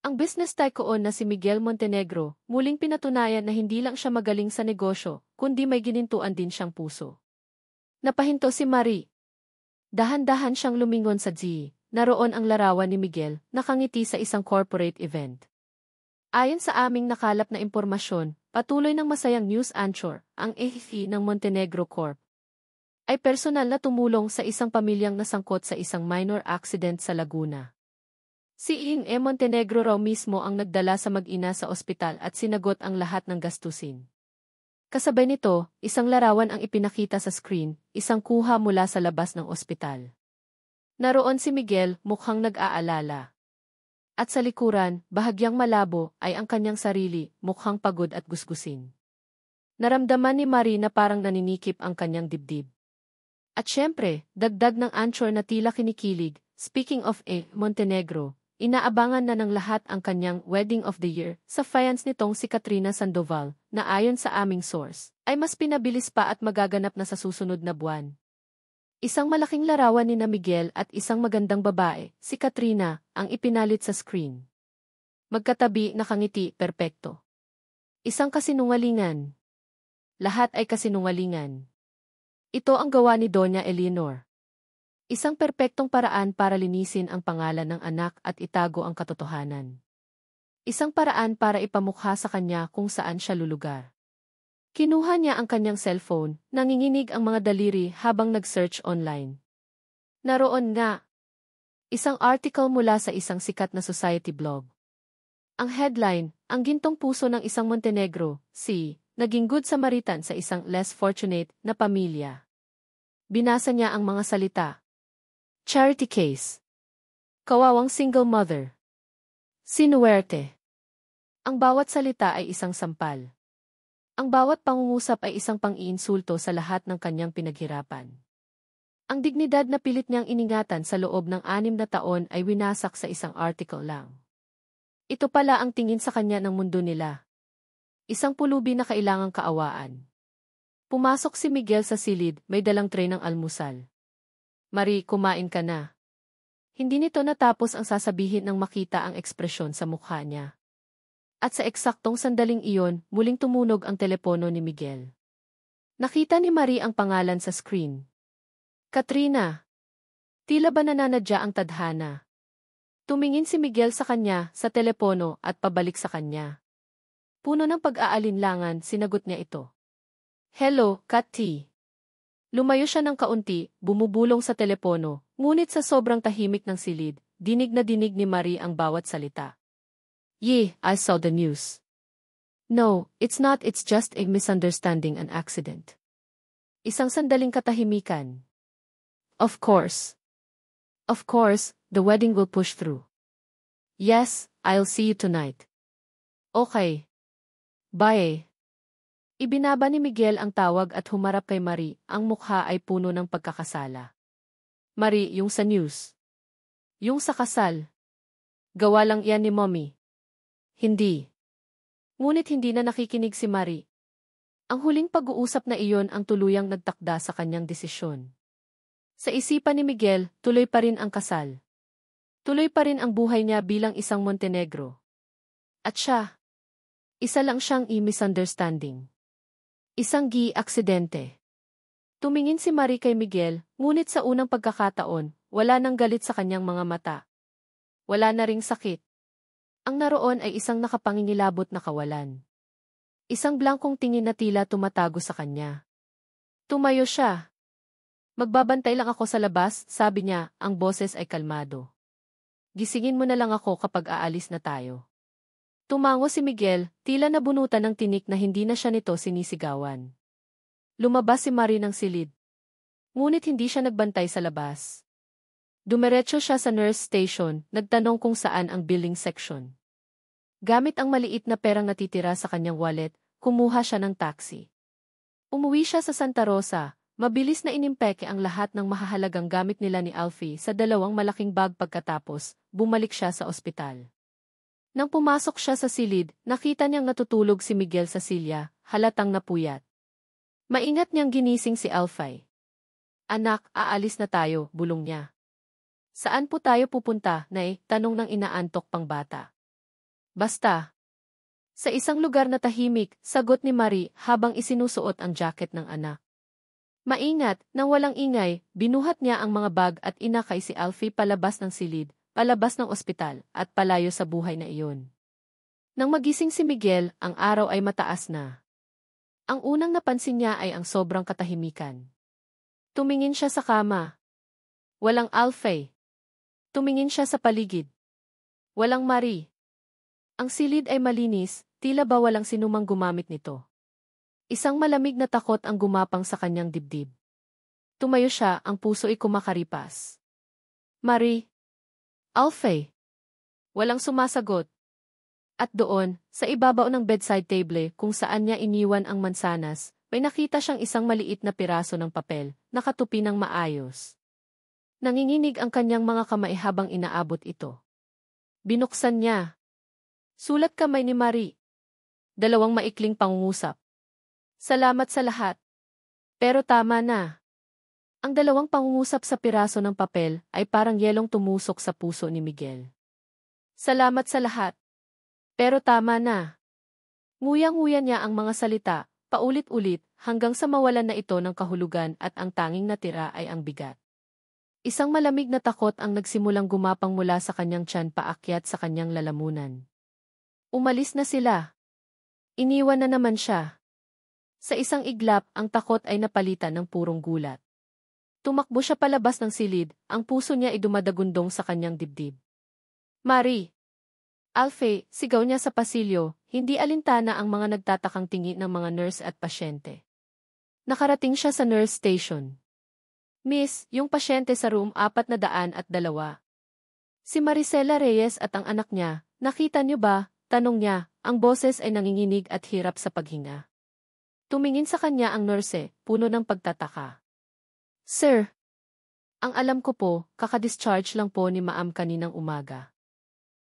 Ang business tycoon na si Miguel Montenegro, muling pinatunayan na hindi lang siya magaling sa negosyo, kundi may ginintuan din siyang puso. Napahinto si Marie. Dahan-dahan siyang lumingon sa G. Naroon ang larawan ni Miguel, nakangiti sa isang corporate event. Ayon sa aming nakalap na impormasyon, patuloy ng masayang news anchor, ang EHI ng Montenegro Corp. Ay personal na tumulong sa isang pamilyang nasangkot sa isang minor accident sa Laguna. Si Ing E. Montenegro raw mismo ang nagdala sa mag-ina sa ospital at sinagot ang lahat ng gastusin. Kasabay nito, isang larawan ang ipinakita sa screen, isang kuha mula sa labas ng ospital. Naroon si Miguel, mukhang nag-aalala. At sa likuran, bahagyang malabo, ay ang kanyang sarili, mukhang pagod at gusgusin. Naramdaman ni Marie na parang naninikip ang kanyang dibdib. At syempre, dagdag ng anchor na tila kinikilig, speaking of E. Montenegro, inaabangan na ng lahat ang kanyang wedding of the year sa fiance nitong si Katrina Sandoval, na ayon sa aming source, ay mas pinabilis pa at magaganap na sa susunod na buwan. Isang malaking larawan ni na Miguel at isang magandang babae, si Katrina, ang ipinalit sa screen. Magkatabi, nakangiti, perpekto. Isang kasinungalingan. Lahat ay kasinungalingan. Ito ang gawa ni Doña Eleanor. Isang perpektong paraan para linisin ang pangalan ng anak at itago ang katotohanan. Isang paraan para ipamukha sa kanya kung saan siya lulugar. Kinuha niya ang kanyang cellphone, nanginginig ang mga daliri habang nag-search online. Naroon nga isang article mula sa isang sikat na society blog. Ang headline, ang gintong puso ng isang Montenegro, si, naging good Samaritan sa isang less fortunate na pamilya. Binasa niya ang mga salita. Charity case. Kawawang single mother. Sinuwerte. Ang bawat salita ay isang sampal. Ang bawat pangungusap ay isang pang-iinsulto sa lahat ng kanyang pinaghirapan. Ang dignidad na pilit niyang iningatan sa loob ng 6 na taon ay winasak sa isang article lang. Ito pala ang tingin sa kanya ng mundo nila. Isang pulubi na kailangang kaawaan. Pumasok si Miguel sa silid, may dalang tray ng almusal. Marie, kumain ka na. Hindi nito natapos ang sasabihin nang makita ang ekspresyon sa mukha niya. At sa eksaktong sandaling iyon, muling tumunog ang telepono ni Miguel. Nakita ni Marie ang pangalan sa screen. Katrina. Tila ba nananadya ang tadhana? Tumingin si Miguel sa kanya, sa telepono, at pabalik sa kanya. Puno ng pag-aalinlangan, sinagot niya ito. Hello, Kati. Lumayo siya ng kaunti, bumubulong sa telepono, ngunit sa sobrang tahimik ng silid, dinig na dinig ni Marie ang bawat salita. Yeah, I saw the news. No, it's not, it's just a misunderstanding, an accident. Isang sandaling katahimikan. Of course. Of course, the wedding will push through. Yes, I'll see you tonight. Okay. Bye. Ibinaba ni Miguel ang tawag at humarap kay Marie, ang mukha ay puno ng pagkakasala. Marie, yung sa news. Yung sa kasal. Gawa lang yan ni Mommy. Hindi. Ngunit hindi na nakikinig si Marie. Ang huling pag-uusap na iyon ang tuluyang nagtakda sa kanyang desisyon. Sa isipan ni Miguel, tuloy pa rin ang kasal. Tuloy pa rin ang buhay niya bilang isang Montenegro. At siya, isa lang siyang misunderstanding. Isang aksidente. Tumingin si Marie kay Miguel, ngunit sa unang pagkakataon, wala nang galit sa kanyang mga mata. Wala na ring sakit. Ang naroon ay isang nakapangingilabot na kawalan. Isang blankong tingin na tila tumatago sa kanya. Tumayo siya. Magbabantay lang ako sa labas, sabi niya, ang boses ay kalmado. Gisingin mo na lang ako kapag aalis na tayo. Tumango si Miguel, tila nabunutan ng tinik na hindi na siya nito sinisigawan. Lumabas si Marie ng silid. Ngunit hindi siya nagbantay sa labas. Dumiretso siya sa nurse station, nagtanong kung saan ang billing section. Gamit ang maliit na perang natitira sa kanyang wallet, kumuha siya ng taxi. Umuwi siya sa Santa Rosa, mabilis na inimpeke ang lahat ng mahahalagang gamit nila ni Alfie sa 2 malaking bag pagkatapos, bumalik siya sa ospital. Nang pumasok siya sa silid, nakita niyang natutulog si Miguel sa silya, halatang napuyat. Maingat niyang ginising si Alfie. Anak, aalis na tayo, bulong niya. Saan po tayo pupunta, Nay? Tanong ng inaantok pang bata. Basta. Sa isang lugar na tahimik, sagot ni Marie habang isinusuot ang jacket ng anak. Maingat, nang walang ingay, binuhat niya ang mga bag at inakay si Alfie palabas ng silid, palabas ng ospital, at palayo sa buhay na iyon. Nang magising si Miguel, ang araw ay mataas na. Ang unang napansin niya ay ang sobrang katahimikan. Tumingin siya sa kama. Walang Alfie. Tumingin siya sa paligid. Walang Marie. Ang silid ay malinis, tila ba walang sinumang gumamit nito. Isang malamig na takot ang gumapang sa kanyang dibdib. Tumayo siya, ang puso ay kumakaripas. Marie. Alfie. Walang sumasagot. At doon, sa ibabaw ng bedside table kung saan niya iniwan ang mansanas, may nakita siyang isang maliit na piraso ng papel, nakatupi ng maayos. Nanginginig ang kanyang mga kamay habang inaabot ito. Binuksan niya. Sulat kamay ni Marie. 2 maikling pangungusap. Salamat sa lahat. Pero tama na. Ang 2 pangungusap sa piraso ng papel ay parang yelong tumusok sa puso ni Miguel. Salamat sa lahat. Pero tama na. Nguyang-nguya niya ang mga salita, paulit-ulit, hanggang sa mawalan na ito ng kahulugan at ang tanging natira ay ang bigat. Isang malamig na takot ang nagsimulang gumapang mula sa kanyang tiyan paakyat sa kanyang lalamunan. Umalis na sila. Iniwan na naman siya. Sa isang iglap, ang takot ay napalitan ng purong gulat. Tumakbo siya palabas ng silid, ang puso niya ay dumadagundong sa kanyang dibdib. Marie! Alfie, sigaw niya sa pasilyo, hindi alintana ang mga nagtatakang tingin ng mga nurse at pasyente. Nakarating siya sa nurse station. Miss, yung pasyente sa room 402. Si Maricela Reyes at ang anak niya, nakita niyo ba? Tanong niya, ang boses ay nanginginig at hirap sa paghinga. Tumingin sa kanya ang nurse, puno ng pagtataka. Sir, ang alam ko po, kakadischarge lang po ni Ma'am kaninang umaga.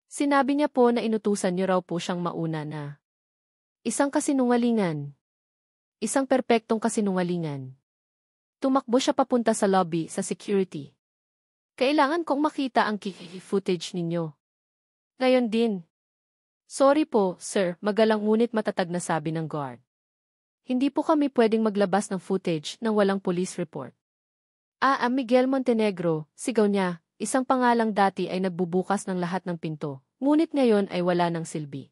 Sinabi niya po na inutusan niyo raw po siyang mauna na. Isang kasinungalingan. Isang perpektong kasinungalingan. Tumakbo siya papunta sa lobby sa security. Kailangan kong makita ang footage ninyo. Ngayon din. Sorry po, sir, magalang ngunit matatag na sabi ng guard. Hindi po kami pwedeng maglabas ng footage nang walang police report. Miguel Montenegro, sigaw niya, isang pangalang dati ay nagbubukas ng lahat ng pinto, ngunit ngayon ay wala ng silbi.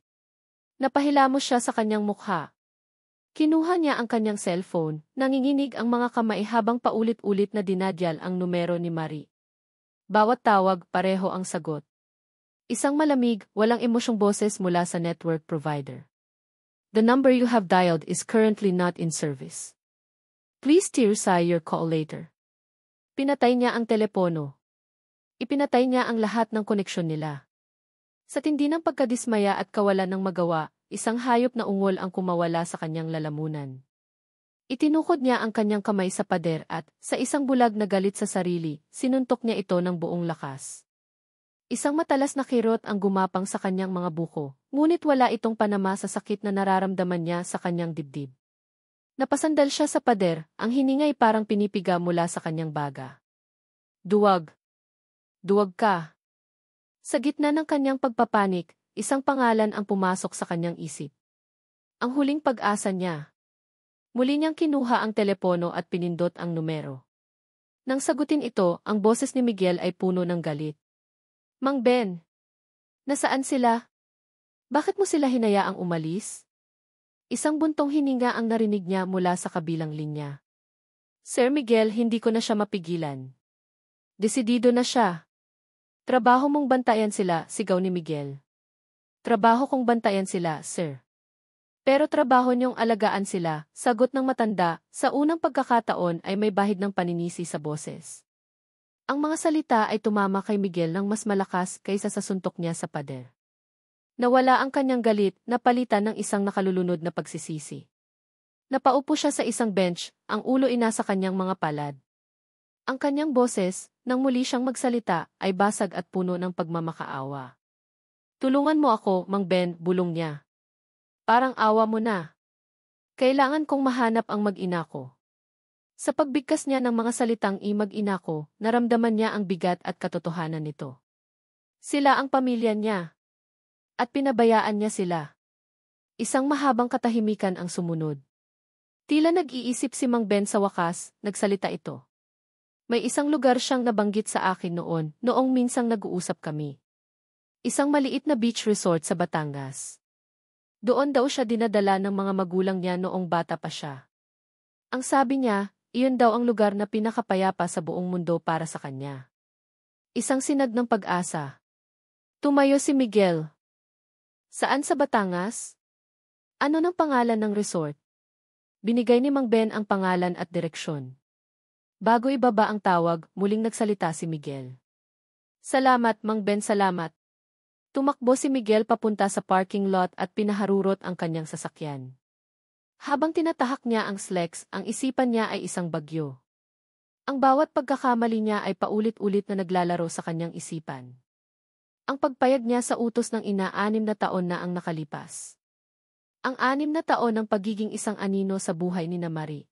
Napahilamos siya sa kanyang mukha. Kinuha niya ang kanyang cellphone, nanginginig ang mga kamay habang paulit-ulit na dinadyal ang numero ni Marie. Bawat tawag, pareho ang sagot. Isang malamig, walang emosyong boses mula sa network provider. The number you have dialed is currently not in service. Please tercise your call later. Pinatay niya ang telepono. Ipinatay niya ang lahat ng koneksyon nila. Sa tindi ng pagkadismaya at kawalan ng magawa, isang hayop na ungol ang kumawala sa kanyang lalamunan. Itinukod niya ang kanyang kamay sa pader at, sa isang bulag na galit sa sarili, sinuntok niya ito ng buong lakas. Isang matalas na kirot ang gumapang sa kanyang mga buko, ngunit wala itong panama sa sakit na nararamdaman niya sa kanyang dibdib. Napasandal siya sa pader, ang hiningay parang pinipiga mula sa kanyang baga. Duwag. Duwag ka. Sa gitna ng kanyang pagpapanik, isang pangalan ang pumasok sa kanyang isip. Ang huling pag-asa niya. Muli niyang kinuha ang telepono at pinindot ang numero. Nang sagutin ito, ang boses ni Miguel ay puno ng galit. Mang Ben, nasaan sila? Bakit mo sila hinayaang umalis? Isang buntong hininga ang narinig niya mula sa kabilang linya. Sir Miguel, hindi ko na siya mapigilan. Desidido na siya. Trabaho mong bantayan sila, sigaw ni Miguel. Trabaho kong bantayan sila, sir. Pero trabaho niyong alagaan sila, sagot ng matanda, sa unang pagkakataon ay may bahid ng paninisi sa boses. Ang mga salita ay tumama kay Miguel ng mas malakas kaysa sa suntok niya sa pader. Nawala ang kanyang galit, napalitan ng isang nakalulunod na pagsisisi. Napaupo siya sa isang bench, ang ulo inasa kanyang mga palad. Ang kanyang boses, nang muli siyang magsalita, ay basag at puno ng pagmamakaawa. Tulungan mo ako, Mang Ben, bulong niya. Parang awa mo na. Kailangan kong mahanap ang mag-ina ko. Sa pagbigkas niya ng mga salitang mag-ina ko, naramdaman niya ang bigat at katotohanan nito. Sila ang pamilya niya. At pinabayaan niya sila. Isang mahabang katahimikan ang sumunod. Tila nag-iisip si Mang Ben sa wakas, nagsalita ito. May isang lugar siyang nabanggit sa akin noong minsang nag-uusap kami. Isang maliit na beach resort sa Batangas. Doon daw siya dinadala ng mga magulang niya noong bata pa siya. Ang sabi niya, iyon daw ang lugar na pinakapayapa sa buong mundo para sa kanya. Isang sinag ng pag-asa. Tumayo si Miguel. Saan sa Batangas? Ano ng pangalan ng resort? Binigay ni Mang Ben ang pangalan at direksyon. Bago ibaba ang tawag, muling nagsalita si Miguel. Salamat, Mang Ben, salamat. Tumakbo si Miguel papunta sa parking lot at pinaharurot ang kanyang sasakyan. Habang tinatahak niya ang SLEX, ang isipan niya ay isang bagyo. Ang bawat pagkakamali niya ay paulit-ulit na naglalaro sa kanyang isipan. Ang pagpayag niya sa utos ng ina 6 na taon na ang nakalipas. Ang 6 na taon ng pagiging isang anino sa buhay ni Marie.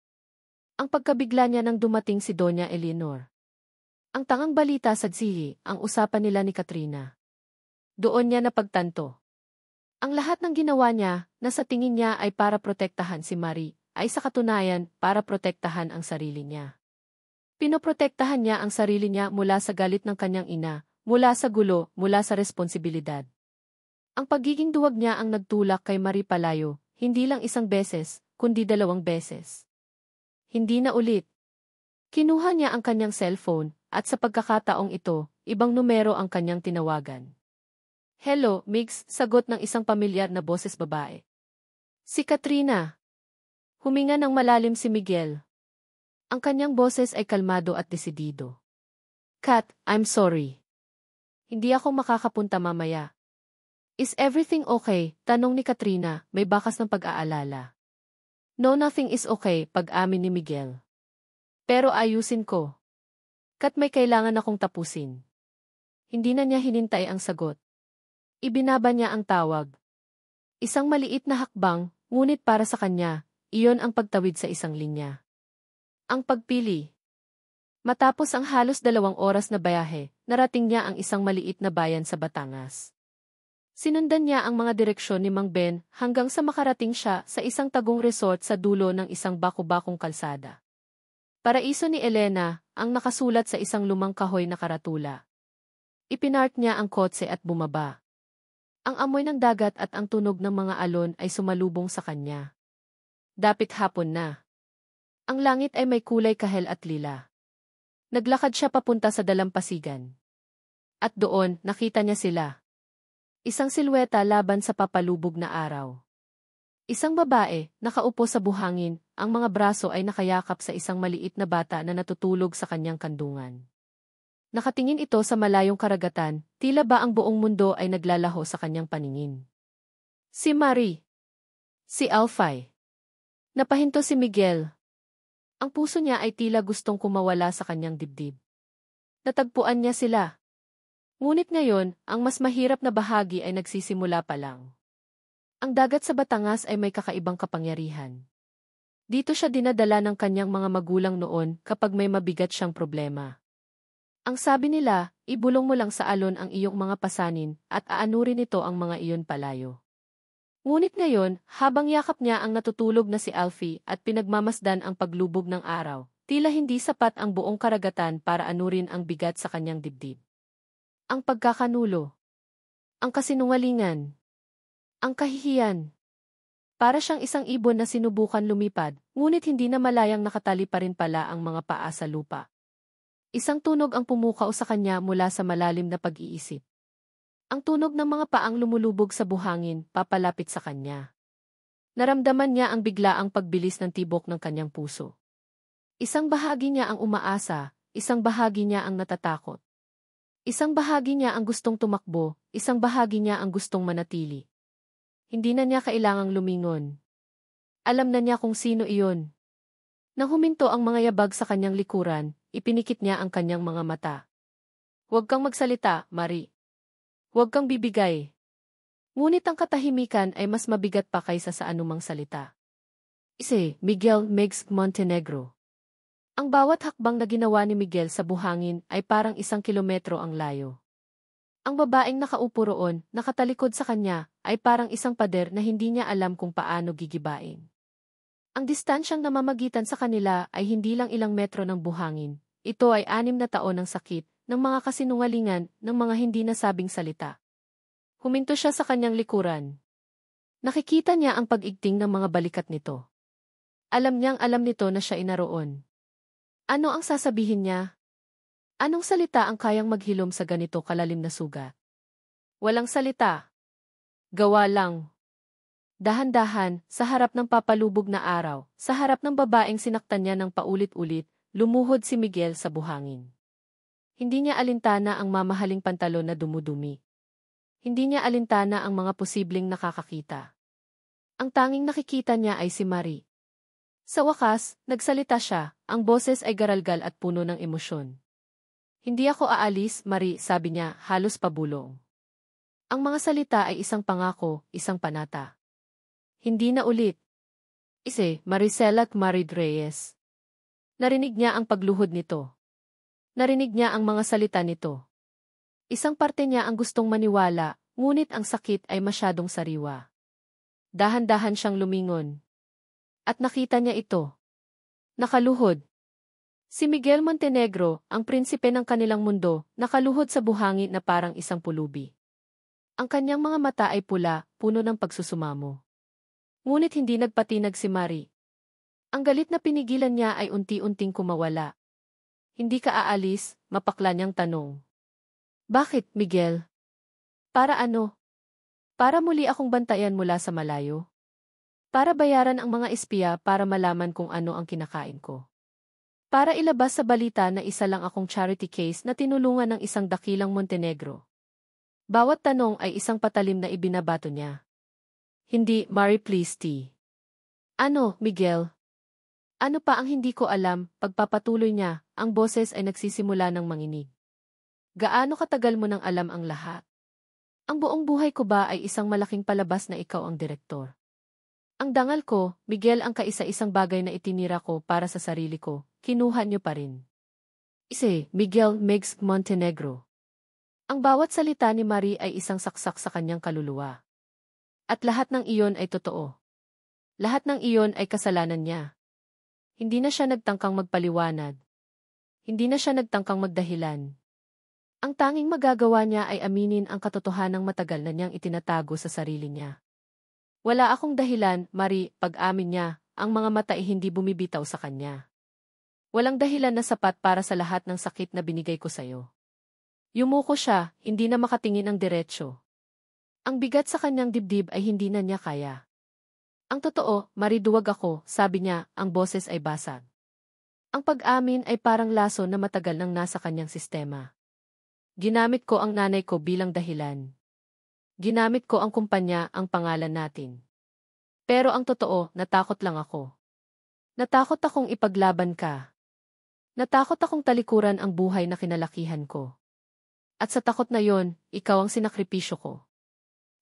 Ang pagkabigla niya nang dumating si Doña Eleanor. Ang tangang balita sa Zihi, ang usapan nila ni Katrina. Doon niya napagtanto. Ang lahat ng ginawa niya, na sa tingin niya ay para protektahan si Marie, ay sa katunayan para protektahan ang sarili niya. Pinoprotektahan niya ang sarili niya mula sa galit ng kanyang ina, mula sa gulo, mula sa responsibilidad. Ang pagiging duwag niya ang nagtulak kay Marie palayo, hindi lang isang beses, kundi 2 beses. Hindi na ulit. Kinuha niya ang kanyang cellphone, at sa pagkakataong ito, ibang numero ang kanyang tinawagan. Hello, Migs, sagot ng isang pamilyar na boses babae. Si Katrina. Huminga ng malalim si Miguel. Ang kanyang boses ay kalmado at desidido. Kat, I'm sorry. Hindi ako makakapunta mamaya. Is everything okay? Tanong ni Katrina, may bakas ng pag-aalala. No, nothing is okay, pag-amin ni Miguel. Pero ayusin ko. Kat, may kailangan akong tapusin. Hindi na niya hinintay ang sagot. Ibinaba niya ang tawag. Isang maliit na hakbang, ngunit para sa kanya, iyon ang pagtawid sa isang linya. Ang pagpili. Matapos ang halos 2 oras na biyahe, narating niya ang isang maliit na bayan sa Batangas. Sinundan niya ang mga direksyon ni Mang Ben hanggang sa makarating siya sa isang tagong resort sa dulo ng isang baku-bakong kalsada. Paraiso ni Elena, ang nakasulat sa isang lumang kahoy na karatula. Ipinark niya ang kotse at bumaba. Ang amoy ng dagat at ang tunog ng mga alon ay sumalubong sa kanya. Dapit hapon na. Ang langit ay may kulay kahel at lila. Naglakad siya papunta sa dalampasigan. At doon, nakita niya sila. Isang silweta laban sa papalubog na araw. Isang babae, nakaupo sa buhangin, ang mga braso ay nakayakap sa isang maliit na bata na natutulog sa kanyang kandungan. Nakatingin ito sa malayong karagatan, tila ba ang buong mundo ay naglalaho sa kanyang paningin. Si Marie. Si Alfie. Napahinto si Miguel. Ang puso niya ay tila gustong kumawala sa kanyang dibdib. Natagpuan niya sila. Ngunit ngayon, ang mas mahirap na bahagi ay nagsisimula pa lang. Ang dagat sa Batangas ay may kakaibang kapangyarihan. Dito siya dinadala ng kanyang mga magulang noon kapag may mabigat siyang problema. Ang sabi nila, ibulong mo lang sa alon ang iyong mga pasanin at aanurin nito ang mga iyon palayo. Ngunit ngayon, habang yakap niya ang natutulog na si Alfie at pinagmamasdan ang paglubog ng araw, tila hindi sapat ang buong karagatan para anurin ang bigat sa kanyang dibdib. Ang pagkakanulo. Ang kasinungalingan. Ang kahihiyan. Para siyang isang ibon na sinubukan lumipad, ngunit hindi na malayang nakatali pa rin pala ang mga paa sa lupa. Isang tunog ang pumukaw sa kanya mula sa malalim na pag-iisip. Ang tunog ng mga paang lumulubog sa buhangin, papalapit sa kanya. Naramdaman niya ang biglaang pagbilis ng tibok ng kanyang puso. Isang bahagi niya ang umaasa, isang bahagi niya ang natatakot. Isang bahagi niya ang gustong tumakbo, isang bahagi niya ang gustong manatili. Hindi na niya kailangang lumingon. Alam na niya kung sino iyon. Nang huminto ang mga yabag sa kanyang likuran, ipinikit niya ang kanyang mga mata. Huwag kang magsalita, Marie. Huwag kang bibigay. Ngunit ang katahimikan ay mas mabigat pa kaysa sa anumang salita. Miguel Megs Montenegro. Ang bawat hakbang na ginawa ni Miguel sa buhangin ay parang 1 kilometro ang layo. Ang babaeng nakaupo roon, nakatalikod sa kanya, ay parang isang pader na hindi niya alam kung paano gigibain. Ang distansyang namamagitan sa kanila ay hindi lang ilang metro ng buhangin. Ito ay 6 na taon ng sakit, ng mga kasinungalingan, ng mga hindi nasabing salita. Huminto siya sa kanyang likuran. Nakikita niya ang pag-igting ng mga balikat nito. Alam niyang alam nito na siya inaroon. Ano ang sasabihin niya? Anong salita ang kayang maghilom sa ganito kalalim na sugat? Walang salita. Gawa lang. Dahan-dahan, sa harap ng papalubog na araw, sa harap ng babaeng sinaktan niya ng paulit-ulit, lumuhod si Miguel sa buhangin. Hindi niya alintana ang mamahaling pantalon na dumudumi. Hindi niya alintana ang mga posibleng nakakakita. Ang tanging nakikita niya ay si Marie. Sa wakas, nagsalita siya, ang boses ay garalgal at puno ng emosyon. Hindi ako aalis, Marie, sabi niya, halos pabulong. Ang mga salita ay isang pangako, isang panata. Hindi na ulit. Maricela Marid Reyes. Narinig niya ang pagluhod nito. Narinig niya ang mga salita nito. Isang parte niya ang gustong maniwala, ngunit ang sakit ay masyadong sariwa. Dahan-dahan siyang lumingon. At nakita niya ito. Nakaluhod. Si Miguel Montenegro, ang prinsipe ng kanilang mundo, nakaluhod sa buhangin na parang isang pulubi. Ang kanyang mga mata ay pula, puno ng pagsusumamo. Ngunit hindi nagpatinag si Marie. Ang galit na pinigilan niya ay unti-unting kumawala. Hindi ka aalis, mapakla niyang tanong. Bakit, Miguel? Para ano? Para muli akong bantayan mula sa malayo? Para bayaran ang mga espiya para malaman kung ano ang kinakain ko? Para ilabas sa balita na isa lang akong charity case na tinulungan ng isang dakilang Montenegro? Bawat tanong ay isang patalim na ibinabato niya. Hindi, Marie, please, T. Ano, Miguel? Ano pa ang hindi ko alam? Pagpapatuloy niya, ang boses ay nagsisimula ng manginig. Gaano katagal mo nang alam ang lahat? Ang buong buhay ko ba ay isang malaking palabas na ikaw ang direktor? Ang dangal ko, Miguel, ang kaisa-isang bagay na itinira ko para sa sarili ko, kinuha niyo pa rin. Miguel Megs Montenegro. Ang bawat salita ni Marie ay isang saksak sa kanyang kaluluwa. At lahat ng iyon ay totoo. Lahat ng iyon ay kasalanan niya. Hindi na siya nagtangkang magpaliwanag. Hindi na siya nagtangkang magdahilan. Ang tanging magagawa niya ay aminin ang katotohanang matagal na niyang itinatago sa sarili niya. Wala akong dahilan, Marie, pag-amin niya, ang mga mata ay hindi bumibitaw sa kanya. Walang dahilan na sapat para sa lahat ng sakit na binigay ko sa'yo. Yumuko siya, hindi na makatingin ang diretsyo. Ang bigat sa kanyang dibdib ay hindi na niya kaya. Ang totoo, Marie, duwag ako, sabi niya, ang boses ay basag. Ang pag-amin ay parang laso na matagal nang nasa kanyang sistema. Ginamit ko ang nanay ko bilang dahilan. Ginamit ko ang kumpanya, ang pangalan natin. Pero ang totoo, natakot lang ako. Natakot akong ipaglaban ka. Natakot akong talikuran ang buhay na kinalakihan ko. At sa takot na yon, ikaw ang sinakripisyo ko.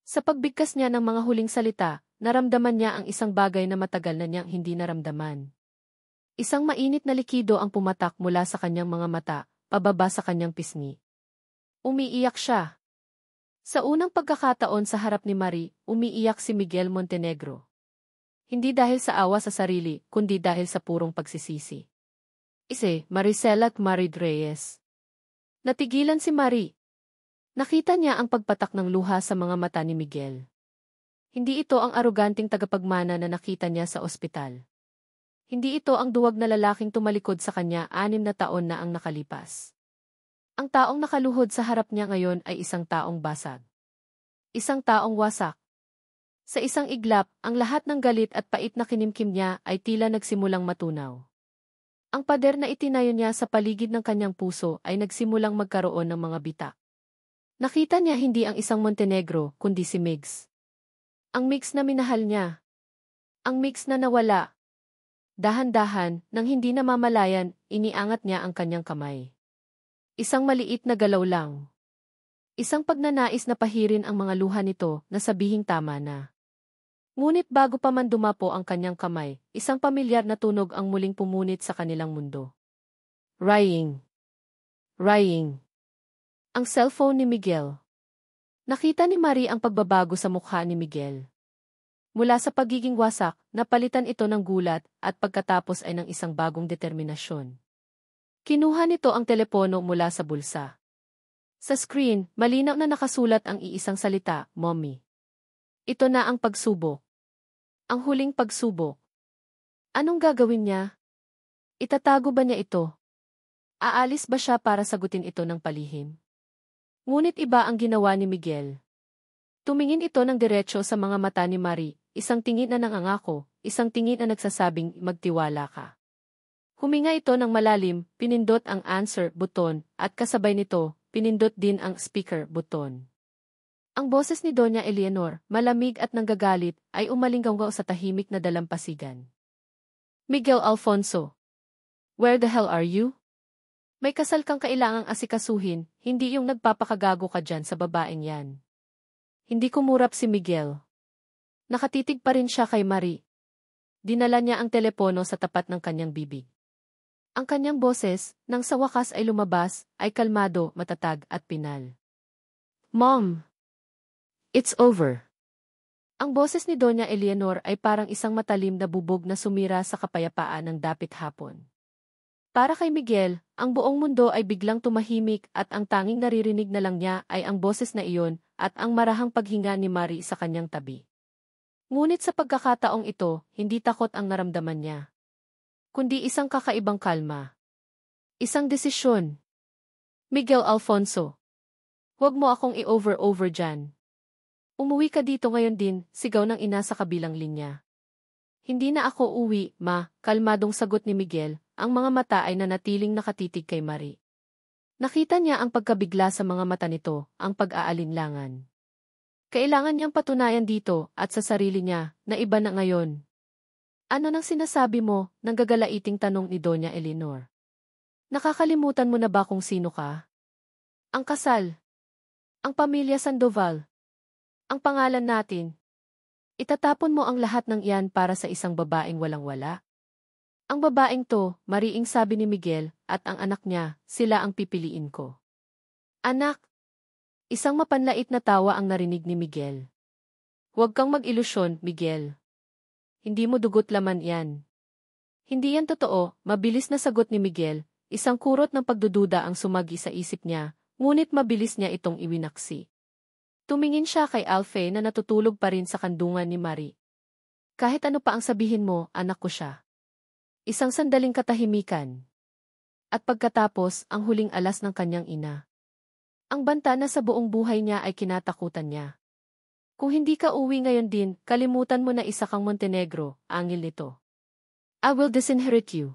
Sa pagbigkas niya ng mga huling salita, naramdaman niya ang isang bagay na matagal na niyang hindi naramdaman. Isang mainit na likido ang pumatak mula sa kanyang mga mata, pababa sa kanyang pisngi. Umiiyak siya. Sa unang pagkakataon sa harap ni Marie, umiiyak si Miguel Montenegro. Hindi dahil sa awa sa sarili, kundi dahil sa purong pagsisisi. Maricela Marid Reyes. Natigilan si Marie. Nakita niya ang pagpatak ng luha sa mga mata ni Miguel. Hindi ito ang aroganting tagapagmana na nakita niya sa ospital. Hindi ito ang duwag na lalaking tumalikod sa kanya 6 na taon na ang nakalipas. Ang taong nakaluhod sa harap niya ngayon ay isang taong basag. Isang taong wasak. Sa isang iglap, ang lahat ng galit at pait na kinimkim niya ay tila nagsimulang matunaw. Ang pader na itinayo niya sa paligid ng kanyang puso ay nagsimulang magkaroon ng mga bitak. Nakita niya hindi ang isang Montenegro, kundi si Migs. Ang Migs na minahal niya. Ang Migs na nawala. Dahan-dahan, nang hindi namamalayan, iniangat niya ang kanyang kamay. Isang maliit na galaw lang. Isang pagnanais na pahirin ang mga luha nito na sabihing tama na. Ngunit bago pa man dumapo ang kanyang kamay, isang pamilyar na tunog ang muling pumunit sa kanilang mundo. Ring. Ring. Ang cellphone ni Miguel. Nakita ni Marie ang pagbabago sa mukha ni Miguel. Mula sa pagiging wasak, napalitan ito ng gulat at pagkatapos ay ng isang bagong determinasyon. Kinuha nito ang telepono mula sa bulsa. Sa screen, malinaw na nakasulat ang iisang salita, Mommy. Ito na ang pagsubok. Ang huling pagsubok. Anong gagawin niya? Itatago ba niya ito? Aalis ba siya para sagutin ito ng palihim? Ngunit iba ang ginawa ni Miguel. Tumingin ito ng diretso sa mga mata ni Marie, isang tingin na nangangako, isang tingin na nagsasabing magtiwala ka. Huminga ito ng malalim, pinindot ang answer button, at kasabay nito, pinindot din ang speaker button. Ang boses ni Doña Eleanor, malamig at nanggagalit, ay umalinggaw sa tahimik na dalampasigan. Miguel Alfonso. Where the hell are you? May kasal kang kailangang asikasuhin, hindi yung nagpapakagago ka dyan sa babaeng yan. Hindi kumurap si Miguel. Nakatitig pa rin siya kay Marie. Dinala niya ang telepono sa tapat ng kanyang bibig. Ang kanyang boses, nang sa wakas ay lumabas, ay kalmado, matatag at pinal. Mom! It's over. Ang boses ni Doña Eleanor ay parang isang matalim na bubog na sumira sa kapayapaan ng dapit hapon. Para kay Miguel, ang buong mundo ay biglang tumahimik at ang tanging naririnig na lang niya ay ang boses na iyon at ang marahang paghinga ni Marie sa kanyang tabi. Ngunit sa pagkakataong ito, hindi takot ang naramdaman niya, kundi isang kakaibang kalma. Isang desisyon. Miguel Alfonso. Huwag mo akong i-over dyan. Umuwi ka dito ngayon din, sigaw ng ina sa kabilang linya. Hindi na ako uwi, ma, kalmadong sagot ni Miguel, ang mga mata ay nanatiling nakatitig kay Marie. Nakita niya ang pagkabigla sa mga mata nito, ang pag-aalinlangan. Kailangan niyang patunayan dito at sa sarili niya na iba na ngayon. Ano nang sinasabi mo? Nanggagalaiting tanong ni Doña Eleanor. Nakakalimutan mo na ba kung sino ka? Ang kasal. Ang pamilya Sandoval. Ang pangalan natin. Itatapon mo ang lahat ng iyan para sa isang babaeng walang-wala? Ang babaeng to, Mariing sabi ni Miguel, at ang anak niya, sila ang pipiliin ko. Anak! Isang mapanlait na tawa ang narinig ni Miguel. Huwag kang mag-ilusyon, Miguel. Hindi mo dugot laman yan. Hindi yan totoo, mabilis na sagot ni Miguel, isang kurot ng pagdududa ang sumagi sa isip niya, ngunit mabilis niya itong iwinaksi. Tumingin siya kay Alfie na natutulog pa rin sa kandungan ni Marie. Kahit ano pa ang sabihin mo, anak ko siya. Isang sandaling katahimikan. At pagkatapos, ang huling alas ng kanyang ina. Ang banta na sa buong buhay niya ay kinatakutan niya. Kung hindi ka uwi ngayon din, kalimutan mo na isa kang Montenegro, angil nito. I will disinherit you.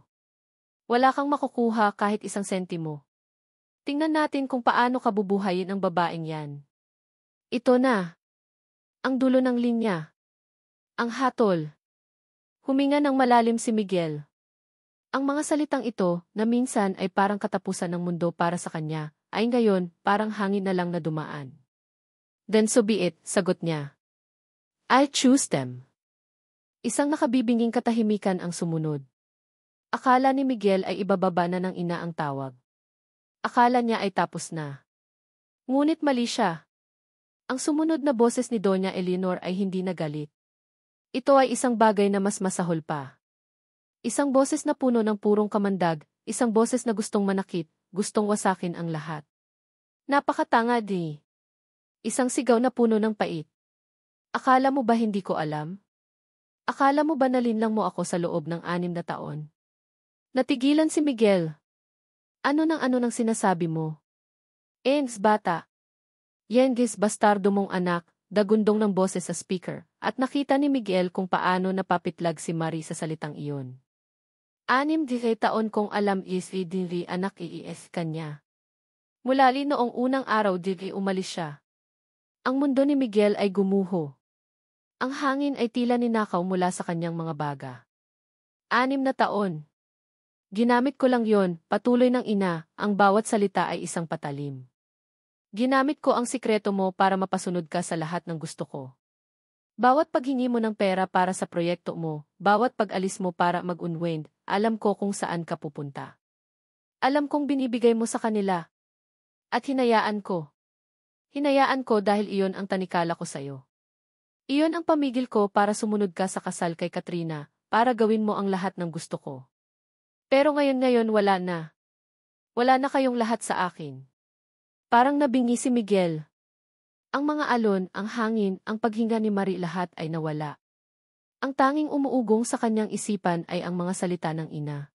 Wala kang makukuha kahit isang sentimo. Tingnan natin kung paano ka bubuhayin ang babaeng yan. Ito na. Ang dulo ng linya. Ang hatol. Huminga ng malalim si Miguel. Ang mga salitang ito, na minsan ay parang katapusan ng mundo para sa kanya, ay ngayon parang hangin na lang na dumaan. Then so be it, sagot niya. I choose them. Isang nakabibinging katahimikan ang sumunod. Akala ni Miguel ay ibababa na ng ina ang tawag. Akala niya ay tapos na. Ngunit mali siya. Ang sumunod na boses ni Doña Eleanor ay hindi nagalit. Ito ay isang bagay na mas masahol pa. Isang boses na puno ng purong kamandag, isang boses na gustong manakit, gustong wasakin ang lahat. Napakatanga di. Isang sigaw na puno ng pait. Akala mo ba hindi ko alam? Akala mo ba nalinlang mo ako sa loob ng 6 na taon? Natigilan si Miguel. Ano nang sinasabi mo? Ens bata. Yengis bastardo mong anak, dagundong ng boses sa speaker, at nakita ni Miguel kung paano napapitlag si Marie sa salitang iyon. 6 taon kong alam dinri anak iis kanya. Mula noong unang araw dinri umalis siya. Ang mundo ni Miguel ay gumuho. Ang hangin ay tila ninakaw mula sa kanyang mga baga. 6 na taon. Ginamit ko lang yon, patuloy ng ina, ang bawat salita ay isang patalim. Ginamit ko ang sikreto mo para mapasunod ka sa lahat ng gusto ko. Bawat paghingi mo ng pera para sa proyekto mo, bawat pag-alis mo para mag-unwind, alam ko kung saan ka pupunta. Alam kong binibigay mo sa kanila. At hinayaan ko. Hinayaan ko dahil iyon ang tanikala ko sa'yo. Iyon ang pamigil ko para sumunod ka sa kasal kay Katrina, para gawin mo ang lahat ng gusto ko. Pero ngayon wala na. Wala na kayong lahat sa akin. Parang nabingi si Miguel. Ang mga alon, ang hangin, ang paghinga ni Marie lahat ay nawala. Ang tanging umuugong sa kanyang isipan ay ang mga salita ng ina.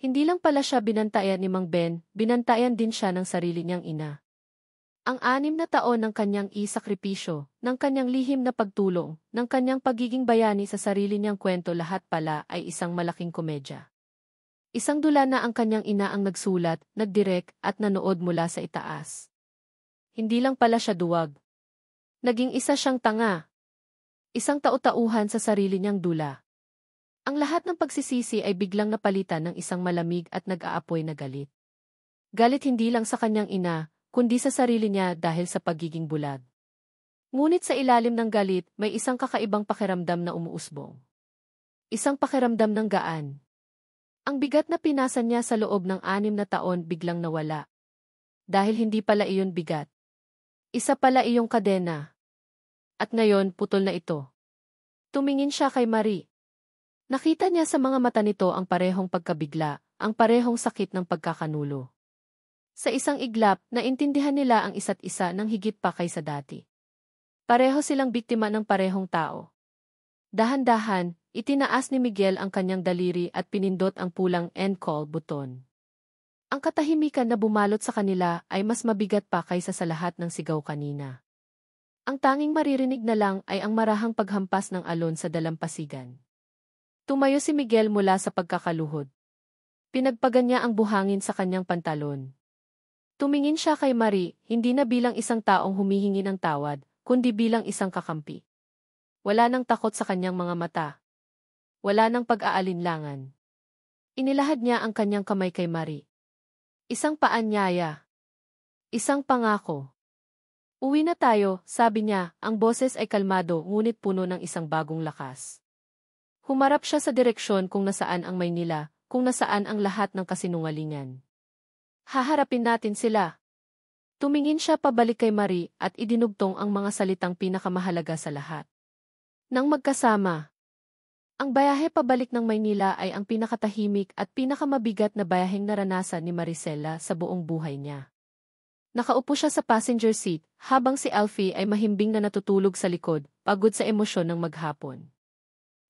Hindi lang pala siya binantayan ni Mang Ben, binantayan din siya ng sarili niyang ina. Ang 6 na taon ng kanyang isakripisyo, ng kanyang lihim na pagtulong, ng kanyang pagiging bayani sa sarili niyang kwento lahat pala ay isang malaking komedya. Isang dula na ang kanyang ina ang nagsulat, nagdirek, at nanood mula sa itaas. Hindi lang pala siya duwag. Naging isa siyang tanga. Isang tau-tauhan sa sarili niyang dula. Ang lahat ng pagsisisi ay biglang napalitan ng isang malamig at nag-aapoy na galit. Galit hindi lang sa kanyang ina, kundi sa sarili niya dahil sa pagiging bulag. Ngunit sa ilalim ng galit, may isang kakaibang pakiramdam na umuusbong. Isang pakiramdam ng gaan. Ang bigat na pinasa niya sa loob ng 6 na taon biglang nawala. Dahil hindi pala iyon bigat. Isa pala iyong kadena. At ngayon, putol na ito. Tumingin siya kay Marie. Nakita niya sa mga mata nito ang parehong pagkabigla, ang parehong sakit ng pagkakanulo. Sa isang iglap, naintindihan nila ang isa't isa ng higit pa kaysa dati. Pareho silang biktima ng parehong tao. Dahan-dahan, itinaas ni Miguel ang kanyang daliri at pinindot ang pulang end call button. Ang katahimikan na bumalot sa kanila ay mas mabigat pa kaysa sa lahat ng sigaw kanina. Ang tanging maririnig na lang ay ang marahang paghampas ng alon sa dalampasigan. Tumayo si Miguel mula sa pagkakaluhod. Pinagpagan niya ang buhangin sa kanyang pantalon. Tumingin siya kay Marie, hindi na bilang isang taong humihingi ng tawad, kundi bilang isang kakampi. Wala nang takot sa kanyang mga mata. Wala nang pag-aalinlangan. Inilahad niya ang kanyang kamay kay Marie. Isang paanyaya. Isang pangako. Uwi na tayo, sabi niya, ang boses ay kalmado ngunit puno ng isang bagong lakas. Humarap siya sa direksyon kung nasaan ang Maynila, kung nasaan ang lahat ng kasinungalingan. Haharapin natin sila. Tumingin siya pabalik kay Marie at idinugtong ang mga salitang pinakamahalaga sa lahat. Nang magkasama, ang bayahe pabalik ng Maynila ay ang pinakatahimik at pinakamabigat na bayaheng naranasan ni Maricela sa buong buhay niya. Nakaupo siya sa passenger seat, habang si Alfie ay mahimbing na natutulog sa likod, pagod sa emosyon ng maghapon.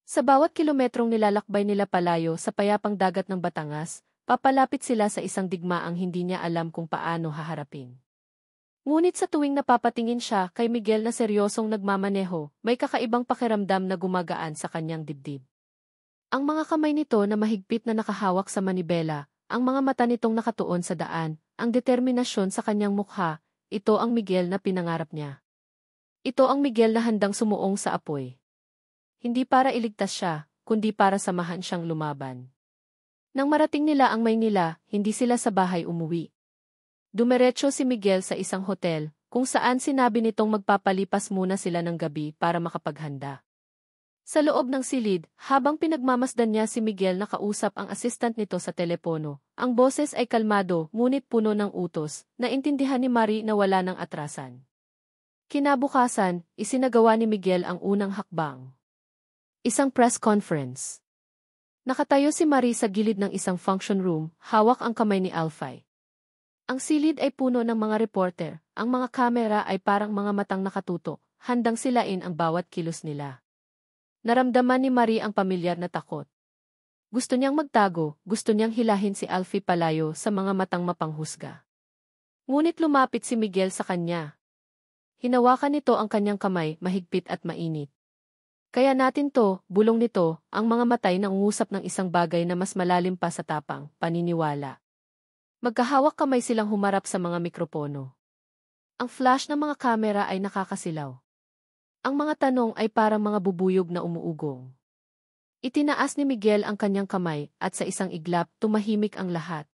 Sa bawat kilometrong nilalakbay nila palayo sa payapang dagat ng Batangas, papalapit sila sa isang digmaang hindi niya alam kung paano haharapin. Ngunit sa tuwing napapatingin siya kay Miguel na seryosong nagmamaneho, may kakaibang pakiramdam na gumagaan sa kanyang dibdib. Ang mga kamay nito na mahigpit na nakahawak sa manibela, ang mga mata nitong nakatuon sa daan, ang determinasyon sa kanyang mukha, ito ang Miguel na pinangarap niya. Ito ang Miguel na handang sumuong sa apoy. Hindi para iligtas siya, kundi para samahan siyang lumaban. Nang marating nila ang Maynila, hindi sila sa bahay umuwi. Dumiretso si Miguel sa isang hotel, kung saan sinabi nitong magpapalipas muna sila ng gabi para makapaghanda. Sa loob ng silid, habang pinagmamasdan niya si Miguel nakausap ang assistant nito sa telepono, ang boses ay kalmado ngunit puno ng utos, naintindihan ni Marie na wala ng atrasan. Kinabukasan, isinagawa ni Miguel ang unang hakbang. Isang press conference. Nakatayo si Marie sa gilid ng isang function room, hawak ang kamay ni Alfie. Ang silid ay puno ng mga reporter, ang mga kamera ay parang mga matang nakatutok, handang silain ang bawat kilos nila. Naramdaman ni Marie ang pamilyar na takot. Gusto niyang magtago, gusto niyang hilahin si Alfie palayo sa mga matang mapanghusga. Ngunit lumapit si Miguel sa kanya. Hinawakan nito ang kanyang kamay, mahigpit at mainit. Kaya natin to, bulong nito, ang mga matay na ungusap ng isang bagay na mas malalim pa sa tapang, paniniwala. Magkahawak kamay silang humarap sa mga mikropono. Ang flash ng mga kamera ay nakakasilaw. Ang mga tanong ay parang mga bubuyog na umuugong. Itinaas ni Miguel ang kanyang kamay at sa isang iglap tumahimik ang lahat.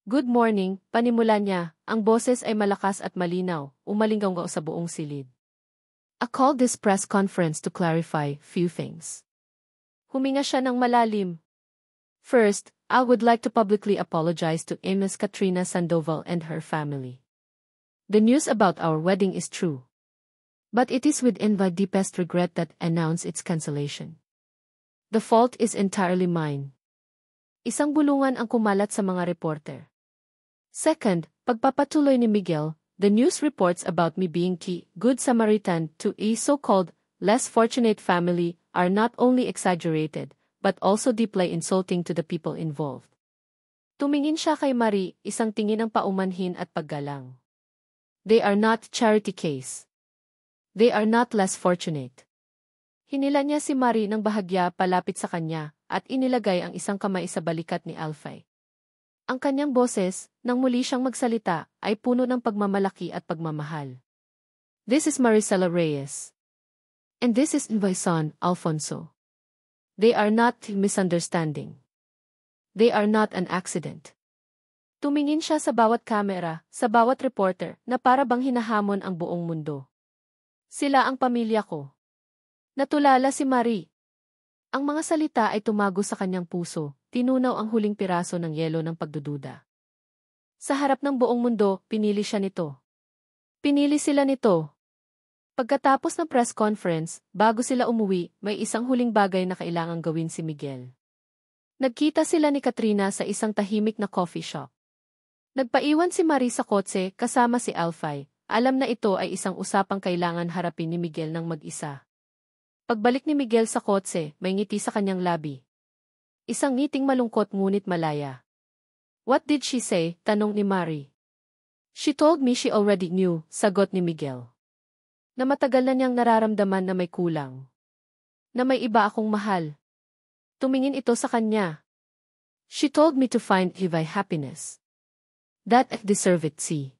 Good morning, panimula niya, ang boses ay malakas at malinaw, umalinggaw sa buong silid. I called this press conference to clarify few things. Huminga siya ng malalim. First, I would like to publicly apologize to Ms. Katrina Sandoval and her family. The news about our wedding is true. But it is with the deepest regret that announce its cancellation. The fault is entirely mine. Isang bulungan ang kumalat sa mga reporter. Second, pagpapatuloy ni Miguel, the news reports about me being the good Samaritan to a so-called less fortunate family are not only exaggerated, but also deeply insulting to the people involved. Tumingin siya kay Marie, isang tingin ng paumanhin at paggalang. They are not charity case. They are not less fortunate. Hinila niya si Marie ng bahagya palapit sa kanya, at inilagay ang isang kamay sa balikat ni Alfie. Ang kanyang boses, nang muli siyang magsalita, ay puno ng pagmamalaki at pagmamahal. This is Maricela Reyes. And this is my son, Alfonso. They are not misunderstanding. They are not an accident. Tumingin siya sa bawat kamera, sa bawat reporter, na para bang hinahamon ang buong mundo. Sila ang pamilya ko. Natulala si Marie. Ang mga salita ay tumago sa kanyang puso, tinunaw ang huling piraso ng yelo ng pagdududa. Sa harap ng buong mundo, pinili siya nito. Pinili sila nito. Pagkatapos ng press conference, bago sila umuwi, may isang huling bagay na kailangang gawin si Miguel. Nagkita sila ni Katrina sa isang tahimik na coffee shop. Nagpaiwan si Marie sa kotse kasama si Alfie. Alam na ito ay isang usapang kailangan harapin ni Miguel ng mag-isa. Pagbalik ni Miguel sa kotse, may ngiti sa kanyang labi. Isang ngiting malungkot ngunit malaya. What did she say? Tanong ni Marie. She told me she already knew, sagot ni Miguel. Na matagal na niyang nararamdaman na may kulang. Na may iba akong mahal. Tumingin ito sa kanya. She told me to find my happiness. That I deserve it, see.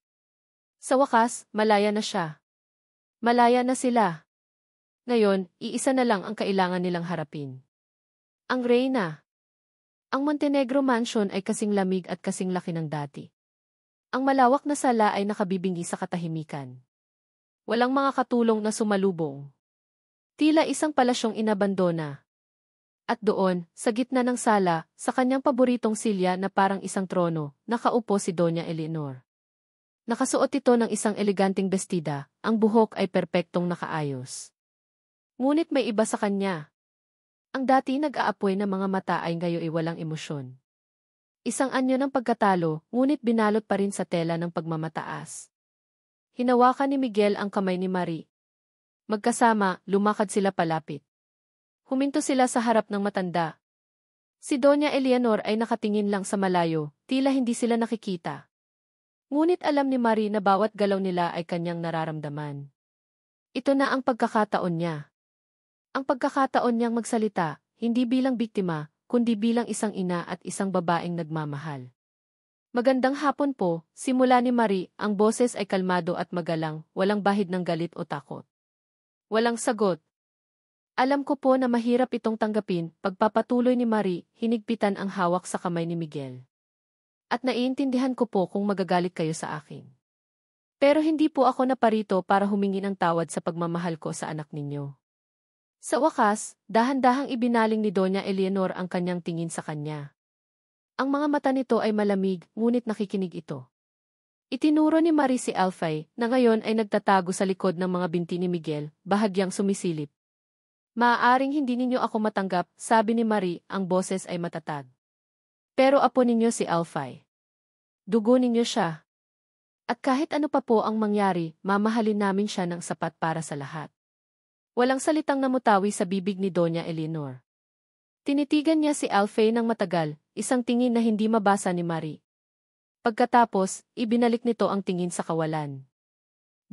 Sa wakas, malaya na siya. Malaya na sila. Ngayon, iisa na lang ang kailangan nilang harapin. Ang reyna. Ang Montenegro Mansion ay kasing lamig at kasing laki ng dati. Ang malawak na sala ay nakabibingi sa katahimikan. Walang mga katulong na sumalubong. Tila isang palasyong inabandona. At doon, sa gitna ng sala, sa kanyang paboritong silya na parang isang trono, nakaupo si Doña Eleanor. Nakasuot ito ng isang eleganteng bestida, ang buhok ay perpektong nakaayos. Ngunit may iba sa kanya. Ang dati nag-aapoy na mga mata ay ngayon ay walang emosyon. Isang anyo ng pagkatalo, ngunit binalot pa rin sa tela ng pagmamataas. Hinawakan ni Miguel ang kamay ni Marie. Magkasama, lumakad sila palapit. Huminto sila sa harap ng matanda. Si Doña Eleanor ay nakatingin lang sa malayo, tila hindi sila nakikita. Ngunit alam ni Marie na bawat galaw nila ay kanyang nararamdaman. Ito na ang pagkakataon niya. Ang pagkakataon niyang magsalita, hindi bilang biktima, kundi bilang isang ina at isang babaeng nagmamahal. Magandang hapon po, simula ni Marie, ang boses ay kalmado at magalang, walang bahid ng galit o takot. Walang sagot. Alam ko po na mahirap itong tanggapin, pagpapatuloy ni Marie, hinigpitan ang hawak sa kamay ni Miguel. At naiintindihan ko po kung magagalit kayo sa akin. Pero hindi po ako naparito para humingi ng tawad sa pagmamahal ko sa anak ninyo. Sa wakas, dahan-dahang ibinaling ni Doña Eleanor ang kanyang tingin sa kanya. Ang mga mata nito ay malamig, ngunit nakikinig ito. Itinuro ni Marie si Alfie, na ngayon ay nagtatago sa likod ng mga binti ni Miguel, bahagyang sumisilip. Maaaring hindi ninyo ako matanggap, sabi ni Marie, ang boses ay matatag. Pero apo ninyo si Alfie. Dugo ninyo siya. At kahit ano pa po ang mangyari, mamahalin namin siya ng sapat para sa lahat. Walang salitang namutawi sa bibig ni Doña Eleanor. Tinitigan niya si Alfie ng matagal, isang tingin na hindi mabasa ni Marie. Pagkatapos, ibinalik nito ang tingin sa kawalan.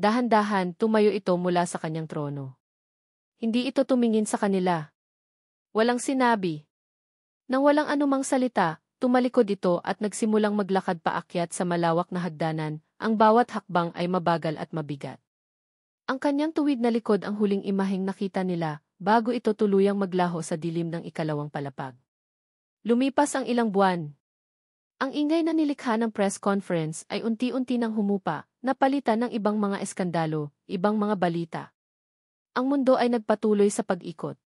Dahan-dahan, tumayo ito mula sa kanyang trono. Hindi ito tumingin sa kanila. Walang sinabi. Nang walang anumang salita, tumalikod ito at nagsimulang maglakad paakyat sa malawak na hagdanan, ang bawat hakbang ay mabagal at mabigat. Ang kanyang tuwid na likod ang huling imaheng nakita nila, bago ito tuluyang maglaho sa dilim ng ikalawang palapag. Lumipas ang ilang buwan. Ang ingay na nilikha ng press conference ay unti-unti nang humupa, napalitan ng ibang mga eskandalo, ibang mga balita. Ang mundo ay nagpatuloy sa pag-ikot.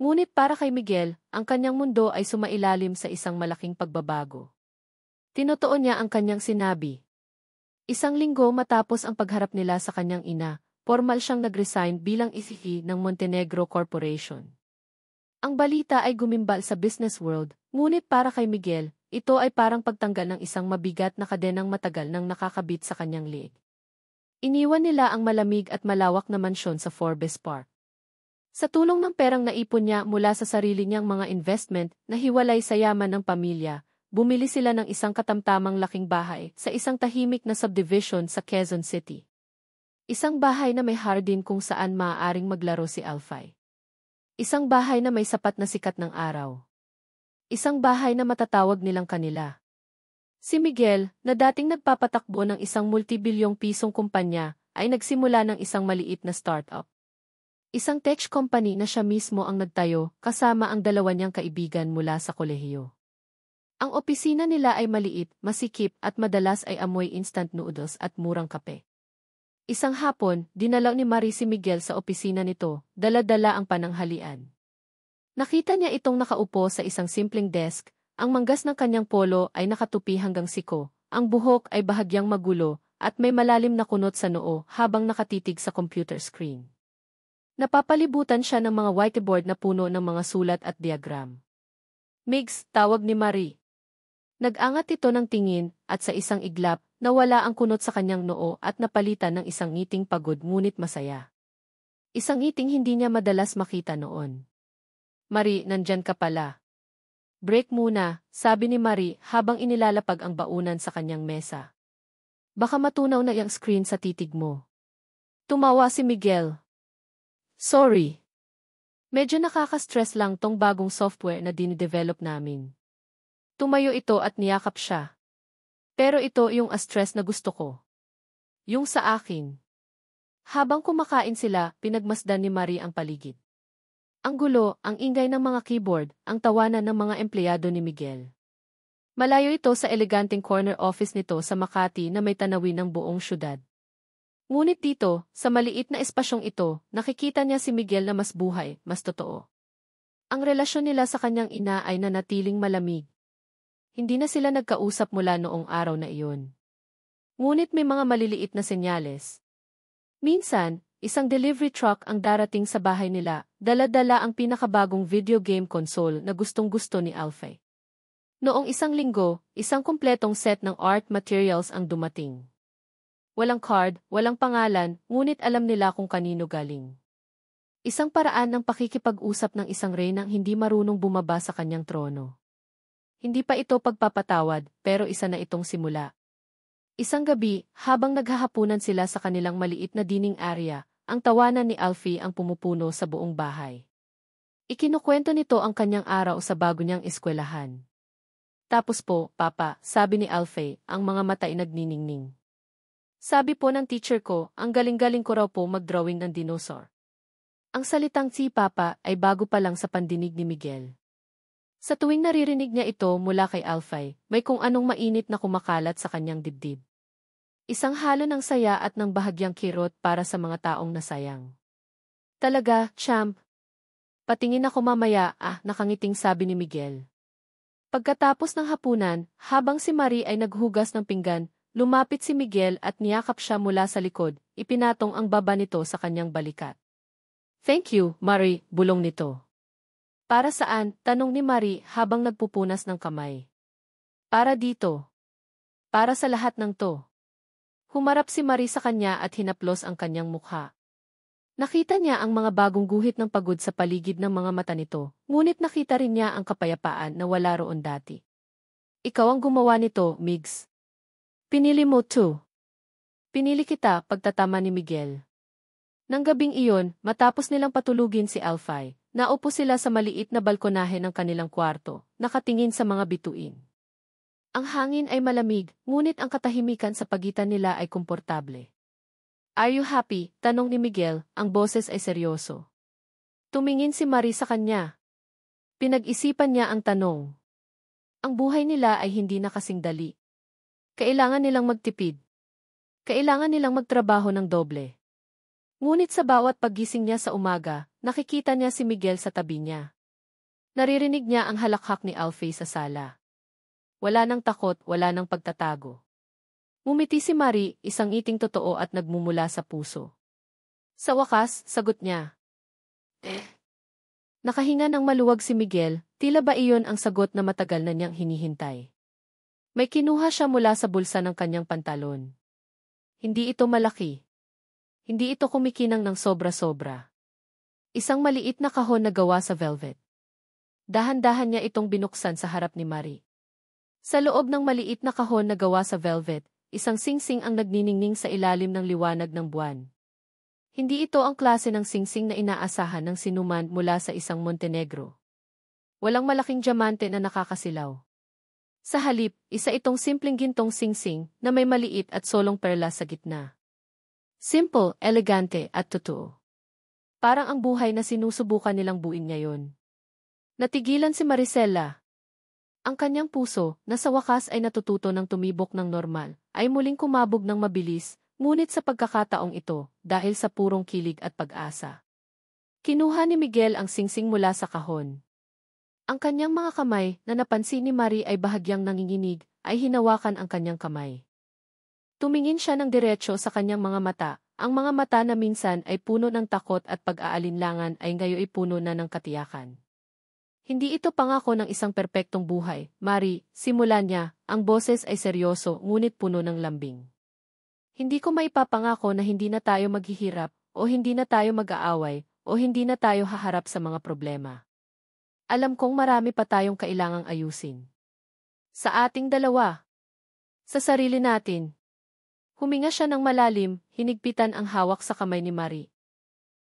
Ngunit para kay Miguel, ang kanyang mundo ay sumailalim sa isang malaking pagbabago. Tinutuon niya ang kanyang sinabi. Isang linggo matapos ang pagharap nila sa kanyang ina, formal siyang nag-resign bilang isihi ng Montenegro Corporation. Ang balita ay gumimbal sa business world, ngunit para kay Miguel, ito ay parang pagtanggal ng isang mabigat na kadenang matagal nang nakakabit sa kanyang liig. Iniwan nila ang malamig at malawak na mansyon sa Forbes Park. Sa tulong ng perang naipon niya mula sa sarili niyang mga investment na hiwalay sa yaman ng pamilya, bumili sila ng isang katamtamang laking bahay sa isang tahimik na subdivision sa Quezon City. Isang bahay na may hardin kung saan maaaring maglaro si Alfie. Isang bahay na may sapat na sikat ng araw. Isang bahay na matatawag nilang kanila. Si Miguel, na dating nagpapatakbo ng isang multibilyong pisong kumpanya, ay nagsimula ng isang maliit na startup. Isang tech company na siya mismo ang nagtayo kasama ang dalawa niyang kaibigan mula sa kolehiyo. Ang opisina nila ay maliit, masikip at madalas ay amoy instant noodles at murang kape. Isang hapon, dinalaw ni Marie si Miguel sa opisina nito, dala-dala ang pananghalian. Nakita niya itong nakaupo sa isang simpleng desk, ang manggas ng kanyang polo ay nakatupi hanggang siko, ang buhok ay bahagyang magulo, at may malalim na kunot sa noo habang nakatitig sa computer screen. Napapalibutan siya ng mga whiteboard na puno ng mga sulat at diagram. Migs, tawag ni Marie. Nag-angat ito ng tingin, at sa isang iglap, nawala ang kunot sa kanyang noo at napalitan ng isang ngiting pagod ngunit masaya. Isang ngiting hindi niya madalas makita noon. Marie, nandyan ka pala. Break muna, sabi ni Marie habang inilalapag ang baunan sa kanyang mesa. Baka matunaw na yung screen sa titig mo. Tumawa si Miguel. Sorry. Medyo nakaka-stress lang tong bagong software na dinidevelop namin. Tumayo ito at niyakap siya. Pero ito yung stress na gusto ko. Yung sa akin. Habang kumakain sila, pinagmasdan ni Marie ang paligid. Ang gulo, ang ingay ng mga keyboard, ang tawanan ng mga empleyado ni Miguel. Malayo ito sa eleganteng corner office nito sa Makati na may tanawin ng buong syudad. Ngunit dito, sa maliit na espasyong ito, nakikita niya si Miguel na mas buhay, mas totoo. Ang relasyon nila sa kanyang ina ay nanatiling malamig. Hindi na sila nagkausap mula noong araw na iyon. Ngunit may mga maliliit na senyales. Minsan, isang delivery truck ang darating sa bahay nila, dala-dala ang pinakabagong video game console na gustong-gusto ni Alfie. Noong isang linggo, isang kumpletong set ng art materials ang dumating. Walang card, walang pangalan, ngunit alam nila kung kanino galing. Isang paraan ng pakikipag-usap ng isang reynang hindi marunong bumaba sa kanyang trono. Hindi pa ito pagpapatawad, pero isa na itong simula. Isang gabi, habang naghahapunan sila sa kanilang maliit na dining area, ang tawanan ni Alfie ang pumupuno sa buong bahay. Ikinukwento nito ang kanyang araw sa bago niyang eskwelahan. Tapos po, Papa, sabi ni Alfie, ang mga mata ay nagniningning. Sabi po ng teacher ko, ang galing-galing ko raw po mag-drawing ng dinosaur. Ang salitang si Papa ay bago pa lang sa pandinig ni Miguel. Sa tuwing naririnig niya ito mula kay Alfie, may kung anong mainit na kumakalat sa kanyang dibdib. Isang halo ng saya at ng bahagyang kirot para sa mga taong nasayang. Talaga, champ. Patingin ako mamaya, nakangiting sabi ni Miguel. Pagkatapos ng hapunan, habang si Marie ay naghugas ng pinggan, lumapit si Miguel at niyakap siya mula sa likod, ipinatong ang baba nito sa kanyang balikat. Thank you, Marie, bulong nito. Para saan? Tanong ni Marie habang nagpupunas ng kamay. Para dito. Para sa lahat ng to. Humarap si Marie sa kanya at hinaplos ang kanyang mukha. Nakita niya ang mga bagong guhit ng pagod sa paligid ng mga mata nito, ngunit nakita rin niya ang kapayapaan na wala roon dati. Ikaw ang gumawa nito, Migs. Pinili mo to. Pinili kita, pagtatama ni Miguel. Nang gabing iyon, matapos nilang patulugin si Alfie, naupo sila sa maliit na balkonahe ng kanilang kwarto, nakatingin sa mga bituin. Ang hangin ay malamig, ngunit ang katahimikan sa pagitan nila ay komportable. Are you happy? Tanong ni Miguel, ang boses ay seryoso. Tumingin si Marie sa kanya. Pinag-isipan niya ang tanong. Ang buhay nila ay hindi na kasing dali. Kailangan nilang magtipid. Kailangan nilang magtrabaho ng doble. Ngunit sa bawat paggising niya sa umaga, nakikita niya si Miguel sa tabi niya. Naririnig niya ang halakhak ni Alfie sa sala. Wala nang takot, wala nang pagtatago. Ngumiti si Marie, isang ngiting totoo at nagmumula sa puso. Sa wakas, sagot niya. Nakahinga ng maluwag si Miguel, tila ba iyon ang sagot na matagal na niyang hinihintay. May kinuha siya mula sa bulsa ng kanyang pantalon. Hindi ito malaki. Hindi ito kumikinang ng sobra-sobra. Isang maliit na kahon na gawa sa velvet. Dahan-dahan niya itong binuksan sa harap ni Marie. Sa loob ng maliit na kahon na gawa sa velvet, isang singsing ang nagniningning sa ilalim ng liwanag ng buwan. Hindi ito ang klase ng singsing na inaasahan ng sinuman mula sa isang Montenegro. Walang malaking diamante na nakakasilaw. Sa halip, isa itong simpleng gintong singsing na may maliit at solong perlas sa gitna. Simple, elegante at totoo. Parang ang buhay na sinusubukan nilang buuin ngayon. Natigilan si Maricela. Ang kanyang puso, na sa wakas ay natututo ng tumibok ng normal, ay muling kumabog ng mabilis, ngunit sa pagkakataong ito, dahil sa purong kilig at pag-asa. Kinuha ni Miguel ang singsing mula sa kahon. Ang kanyang mga kamay, na napansin ni Marie ay bahagyang nanginginig, ay hinawakan ang kanyang kamay. Tumingin siya ng diretsyo sa kanyang mga mata, ang mga mata na minsan ay puno ng takot at pag-aalinlangan ay ngayon ay puno na ng katiyakan. Hindi ito pangako ng isang perpektong buhay, Marie, simula niya, ang boses ay seryoso ngunit puno ng lambing. Hindi ko maipapangako na hindi na tayo maghihirap, o hindi na tayo mag-aaway, o hindi na tayo haharap sa mga problema. Alam kong marami pa tayong kailangang ayusin. Sa ating dalawa. Sa sarili natin. Huminga siya ng malalim, hinigpitan ang hawak sa kamay ni Marie.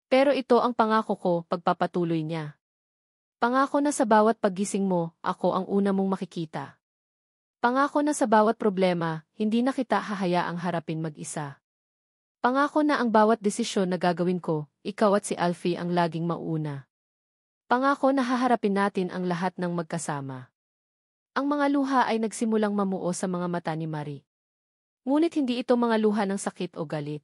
Pero ito ang pangako ko, pagpapatuloy niya. Pangako na sa bawat paggising mo, ako ang una mong makikita. Pangako na sa bawat problema, hindi na kita hahayaang harapin mag-isa. Pangako na ang bawat desisyon na gagawin ko, ikaw at si Alfie ang laging mauna. Pangako na haharapin natin ang lahat ng magkasama. Ang mga luha ay nagsimulang mamuo sa mga mata ni Marie. Ngunit hindi ito mga luha ng sakit o galit.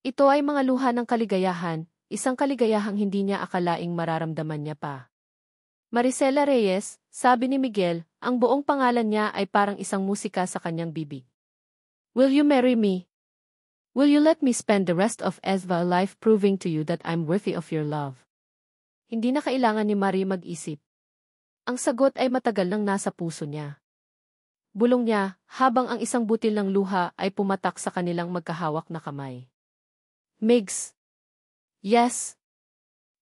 Ito ay mga luha ng kaligayahan, isang kaligayahang hindi niya akalaing mararamdaman niya pa. Maricela Reyes, sabi ni Miguel, ang buong pangalan niya ay parang isang musika sa kanyang bibig. Will you marry me? Will you let me spend the rest of our life proving to you that I'm worthy of your love? Hindi na kailangan ni Marie mag-isip. Ang sagot ay matagal nang nasa puso niya. Bulong niya, habang ang isang butil ng luha ay pumatak sa kanilang magkahawak na kamay. Migs. Yes.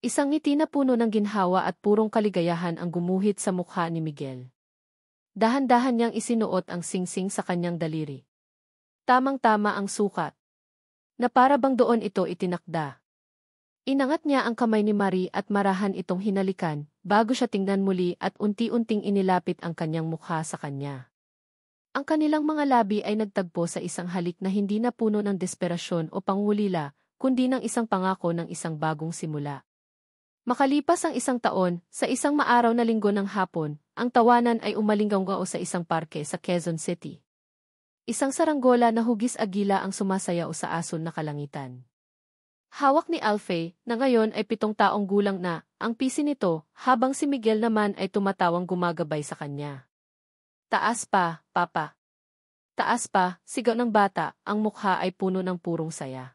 Isang ngiti na puno ng ginhawa at purong kaligayahan ang gumuhit sa mukha ni Miguel. Dahan-dahan niyang isinuot ang singsing sa kanyang daliri. Tamang-tama ang sukat. Na para bang doon ito itinakda. Inangat niya ang kamay ni Marie at marahan itong hinalikan, bago siya tingnan muli at unti-unting inilapit ang kanyang mukha sa kanya. Ang kanilang mga labi ay nagtagpo sa isang halik na hindi na puno ng desperasyon o pangulila, kundi ng isang pangako ng isang bagong simula. Makalipas ang isang taon, sa isang maaraw na linggo ng hapon, ang tawanan ay umalinggao sa isang parke sa Quezon City. Isang saranggola na hugis agila ang sumasayaw sa asul na kalangitan. Hawak ni Alfie, na ngayon ay 7 taong gulang na, ang pisi nito, habang si Miguel naman ay tumatawang gumagabay sa kanya. Taas pa, papa. Taas pa, sigaw ng bata, ang mukha ay puno ng purong saya.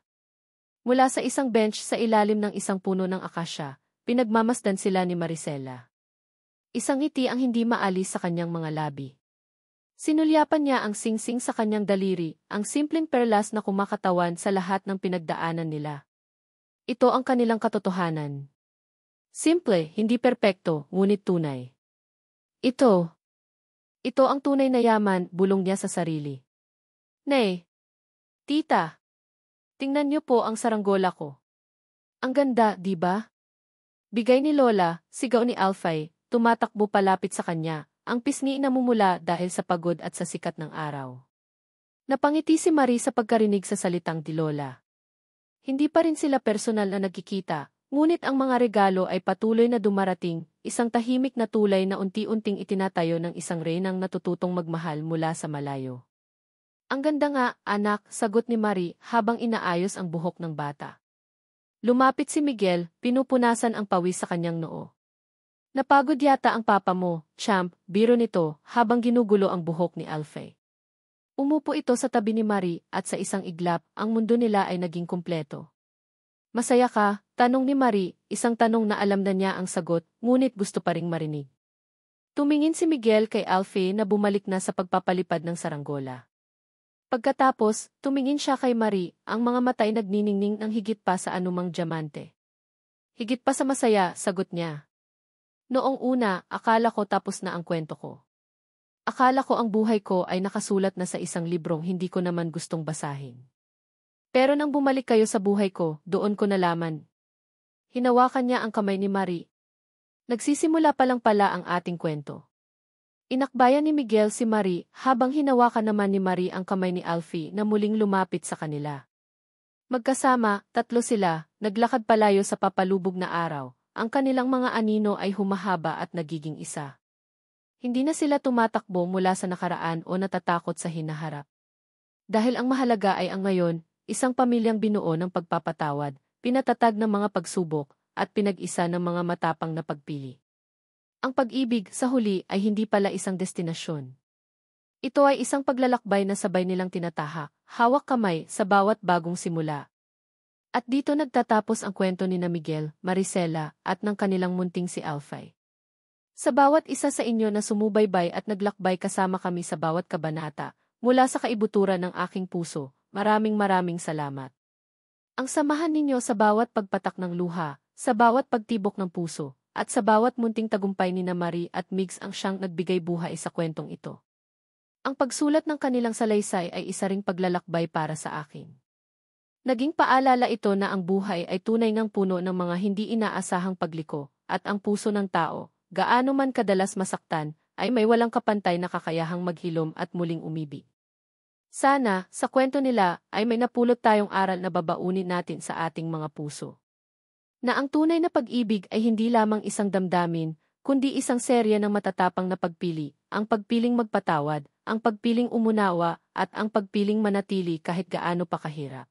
Mula sa isang bench sa ilalim ng isang puno ng akasya, pinagmamasdan sila ni Maricela. Isang ngiti ang hindi maalis sa kanyang mga labi. Sinulyapan niya ang singsing sa kanyang daliri, ang simpleng perlas na kumakatawan sa lahat ng pinagdaanan nila. Ito ang kanilang katotohanan. Simple, hindi perpekto, ngunit tunay. Ito ang tunay na yaman, bulong niya sa sarili. Nay, tita, tingnan niyo po ang saranggola ko. Ang ganda, di ba? Bigay ni Lola, sigaw ni Alfie, tumatakbo palapit sa kanya, ang pisngi na mumula dahil sa pagod at sa sikat ng araw. Napangiti si Marie sa pagkarinig sa salitang ni Lola. Hindi pa rin sila personal na nagkikita, ngunit ang mga regalo ay patuloy na dumarating, isang tahimik na tulay na unti-unting itinatayo ng isang reynang natututong magmahal mula sa malayo. Ang ganda nga, anak, sagot ni Marie habang inaayos ang buhok ng bata. Lumapit si Miguel, pinupunasan ang pawis sa kanyang noo. Napagod yata ang papa mo, champ, biro nito, habang ginugulo ang buhok ni Alfie. Umupo ito sa tabi ni Marie at sa isang iglap, ang mundo nila ay naging kumpleto. Masaya ka? Tanong ni Marie, isang tanong na alam na niya ang sagot, ngunit gusto pa ring marinig. Tumingin si Miguel kay Alfie na bumalik na sa pagpapalipad ng saranggola. Pagkatapos, tumingin siya kay Marie, ang mga mata ay nagniningning ng higit pa sa anumang diamante. Higit pa sa masaya, sagot niya. Noong una, akala ko tapos na ang kwento ko. Akala ko ang buhay ko ay nakasulat na sa isang librong hindi ko naman gustong basahin. Pero nang bumalik kayo sa buhay ko, doon ko nalaman. Hinawakan niya ang kamay ni Marie. Nagsisimula pa lang pala ang ating kwento. Inakbayan ni Miguel si Marie habang hinawakan naman ni Marie ang kamay ni Alfie na muling lumapit sa kanila. Magkasama, tatlo sila, naglakad palayo sa papalubog na araw. Ang kanilang mga anino ay humahaba at nagiging isa. Hindi na sila tumatakbo mula sa nakaraan o natatakot sa hinaharap. Dahil ang mahalaga ay ang ngayon, isang pamilyang binuo ng pagpapatawad, pinatatag ng mga pagsubok, at pinag-isa ng mga matapang na pagpili. Ang pag-ibig, sa huli, ay hindi pala isang destinasyon. Ito ay isang paglalakbay na sabay nilang tinatahak, hawak kamay sa bawat bagong simula. At dito nagtatapos ang kwento ni na Miguel, Maricela, at ng kanilang munting si Alfie. Sa bawat isa sa inyo na sumubaybay at naglakbay kasama kami sa bawat kabanata, mula sa kaibuturan ng aking puso, maraming salamat. Ang samahan ninyo sa bawat pagpatak ng luha, sa bawat pagtibok ng puso, at sa bawat munting tagumpay ni na Marie at Migs ang siyang nagbigay buhay sa kwentong ito. Ang pagsulat ng kanilang salaysay ay isa ring paglalakbay para sa akin. Naging paalala ito na ang buhay ay tunay ngang puno ng mga hindi inaasahang pagliko, at ang puso ng tao, gaano man kadalas masaktan, ay may walang kapantay na kakayahang maghilom at muling umibig. Sana, sa kwento nila, ay may napulot tayong aral na babaunin natin sa ating mga puso. Na ang tunay na pag-ibig ay hindi lamang isang damdamin, kundi isang serya ng matatapang na pagpili, ang pagpiling magpatawad, ang pagpiling umunawa, at ang pagpiling manatili kahit gaano pa kahirap.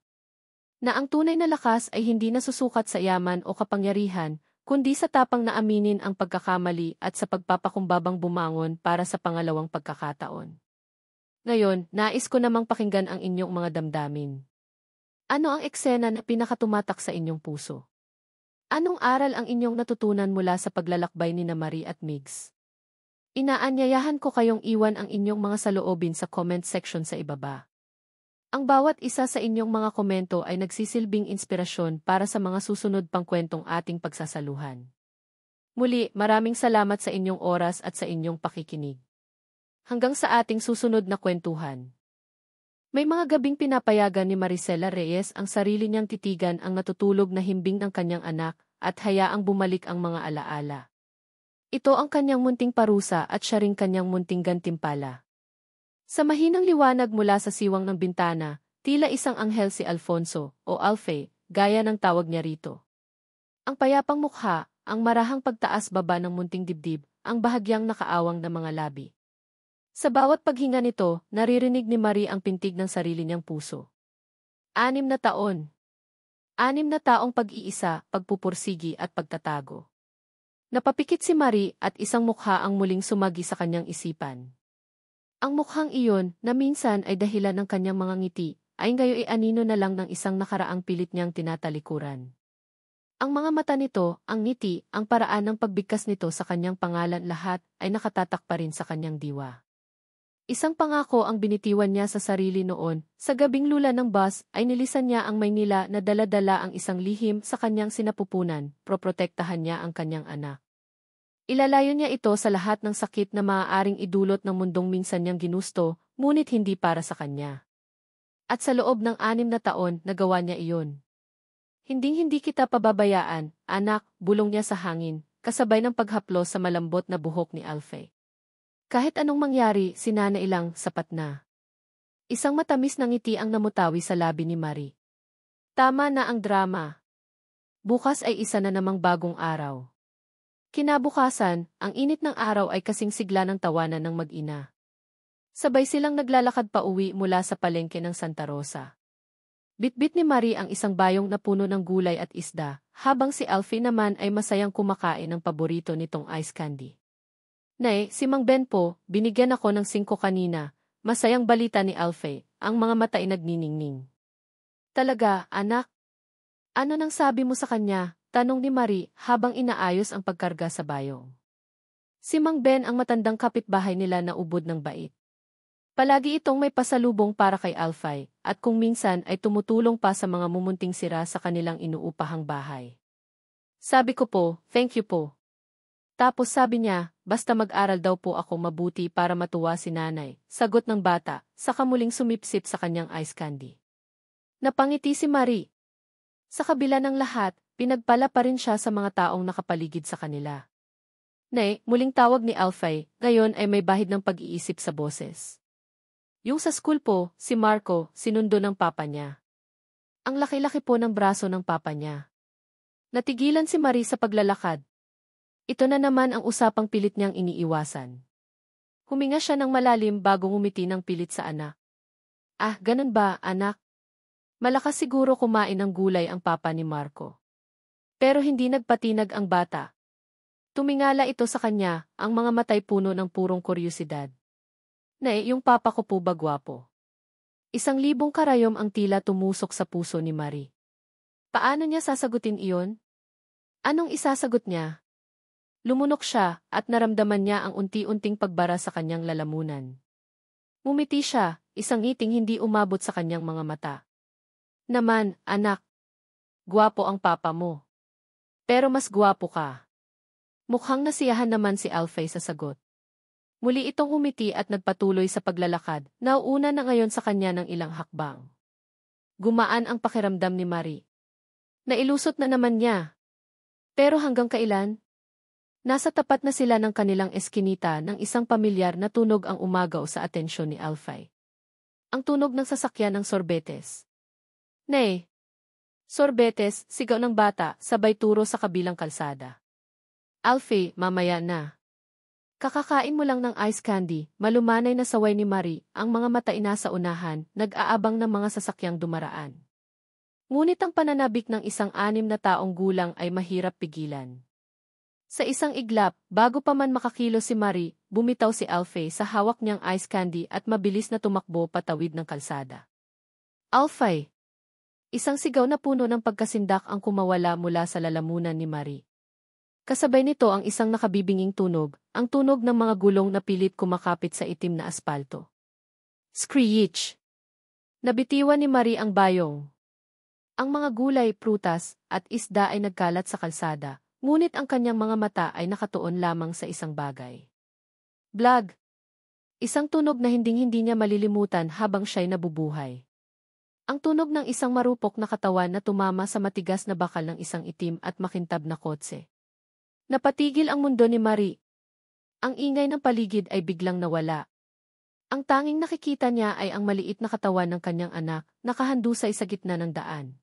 Na ang tunay na lakas ay hindi nasusukat sa yaman o kapangyarihan, kundi sa tapang na aminin ang pagkakamali at sa pagpapakumbabang bumangon para sa pangalawang pagkakataon. Ngayon, nais ko namang pakinggan ang inyong mga damdamin. Ano ang eksena na pinakatumatak sa inyong puso? Anong aral ang inyong natutunan mula sa paglalakbay ni na Marie at Migs? Inaanyayahan ko kayong iwan ang inyong mga saloobin sa comment section sa ibaba. Ang bawat isa sa inyong mga komento ay nagsisilbing inspirasyon para sa mga susunod pang kwentong ating pagsasaluhan. Muli, maraming salamat sa inyong oras at sa inyong pakikinig. Hanggang sa ating susunod na kwentuhan. May mga gabing pinapayagan ni Maricela Reyes ang sarili niyang titigan ang natutulog na himbing ng kanyang anak at hayaang bumalik ang mga alaala. Ito ang kanyang munting parusa at siya ring kanyang munting gantimpala. Sa mahinang liwanag mula sa siwang ng bintana, tila isang anghel si Alfonso o Alfie, gaya ng tawag niya rito. Ang payapang mukha, ang marahang pagtaas-baba ng munting dibdib, ang bahagyang nakaawang na mga labi. Sa bawat paghinga nito, naririnig ni Marie ang pintig ng sarili niyang puso. 6 na taon. 6 na taong pag-iisa, pagpupursigi at pagtatago. Napapikit si Marie at isang mukha ang muling sumagi sa kanyang isipan. Ang mukhang iyon, na minsan ay dahilan ng kanyang mga ngiti, ay ngayon ay anino na lang ng isang nakaraang pilit niyang tinatalikuran. Ang mga mata nito, ang ngiti, ang paraan ng pagbigkas nito sa kanyang pangalan lahat ay nakatatak pa rin sa kanyang diwa. Isang pangako ang binitiwan niya sa sarili noon, sa gabing lula ng bus ay nilisan niya ang Maynila na dala-dala ang isang lihim sa kanyang sinapupunan, proprotektahan niya ang kanyang anak. Ilalayo niya ito sa lahat ng sakit na maaaring idulot ng mundong minsan niyang ginusto, ngunit hindi para sa kanya. At sa loob ng 6 na taon, nagawa niya iyon. Hinding-hindi kita pababayaan, anak, bulong niya sa hangin, kasabay ng paghaplos sa malambot na buhok ni Alfie. Kahit anong mangyari, sinanailang sapat na. Isang matamis na ngiti ang namutawi sa labi ni Marie. Tama na ang drama. Bukas ay isa na namang bagong araw. Kinabukasan, ang init ng araw ay kasing sigla ng tawanan ng mag-ina. Sabay silang naglalakad pa uwi mula sa palengke ng Santa Rosa. Bitbit ni Marie ang isang bayong na puno ng gulay at isda, habang si Alfie naman ay masayang kumakain ng paborito nitong ice candy. Nay, si Mang Ben po, binigyan ako ng 5 kanina. Masayang balita ni Alfie, ang mga mata ay nagniningning. Talaga, anak? Ano nang sabi mo sa kanya? Tanong ni Marie habang inaayos ang pagkarga sa bayong. Si Mang Ben ang matandang kapitbahay nila na ubod ng bait. Palagi itong may pasalubong para kay Alfie, at kung minsan ay tumutulong pa sa mga mumunting sira sa kanilang inuupahang bahay. Sabi ko po, thank you po. Tapos sabi niya, basta mag-aral daw po ako mabuti para matuwa si nanay, sagot ng bata, saka muling sumipsip sa kanyang ice candy. Napangiti si Marie. Sa kabila ng lahat, pinagpala pa rin siya sa mga taong nakapaligid sa kanila. Nay, muling tawag ni Alfie, ngayon ay may bahid ng pag-iisip sa boses. Yung sa school po, si Marco, sinundo ng papa niya. Ang laki-laki po ng braso ng papa niya. Natigilan si Marie sa paglalakad. Ito na naman ang usapang pilit niyang iniiwasan. Huminga siya ng malalim bago ngumiti ng pilit sa anak. Ah, ganun ba, anak? Malakas siguro kumain ng gulay ang papa ni Marco. Pero hindi nagpatinag ang bata. Tumingala ito sa kanya, ang mga matay puno ng purong kuryosidad. Nay, yung papa ko po ba gwapo? 1,000 karayom ang tila tumusok sa puso ni Marie. Paano niya sasagutin iyon? Anong isasagot niya? Lumunok siya at naramdaman niya ang unti-unting pagbara sa kanyang lalamunan. Ngumiti siya, isang ngiting hindi umabot sa kanyang mga mata. Naman, anak. Gwapo ang papa mo. Pero mas gwapo ka. Mukhang nasiyahan naman si Alfie sa sagot. Muli itong humiti at nagpatuloy sa paglalakad, nauuna na ngayon sa kanya ng ilang hakbang. Gumaan ang pakiramdam ni Marie. Nailusot na naman niya. Pero hanggang kailan? Nasa tapat na sila ng kanilang eskinita ng isang pamilyar na tunog ang umagaw sa atensyon ni Alfie. Ang tunog ng sasakyan ng sorbetes. Nay! Sorbetes, sigaw ng bata, sabay turo sa kabilang kalsada. Alfie, mamaya na. Kakakain mo lang ng ice candy, malumanay na saway ni Marie, ang mga mata inasa unahan, nag-aabang ng mga sasakyang dumaraan. Ngunit ang pananabik ng isang 6 na taong gulang ay mahirap pigilan. Sa isang iglap, bago pa man makakilo si Marie, bumitaw si Alfie sa hawak niyang ice candy at mabilis na tumakbo patawid ng kalsada. Alfie! Isang sigaw na puno ng pagkasindak ang kumawala mula sa lalamunan ni Marie. Kasabay nito ang isang nakabibinging tunog, ang tunog ng mga gulong na pilit kumakapit sa itim na aspalto. Screech! Nabitiwan ni Marie ang bayong. Ang mga gulay, prutas, at isda ay nagkalat sa kalsada, ngunit ang kanyang mga mata ay nakatuon lamang sa isang bagay. Blag! Isang tunog na hinding-hindi niya malilimutan habang siya'y nabubuhay. Ang tunog ng isang marupok na katawan na tumama sa matigas na bakal ng isang itim at makintab na kotse. Napatigil ang mundo ni Marie. Ang ingay ng paligid ay biglang nawala. Ang tanging nakikita niya ay ang maliit na katawan ng kanyang anak, nakahandusay sa gitna ng daan.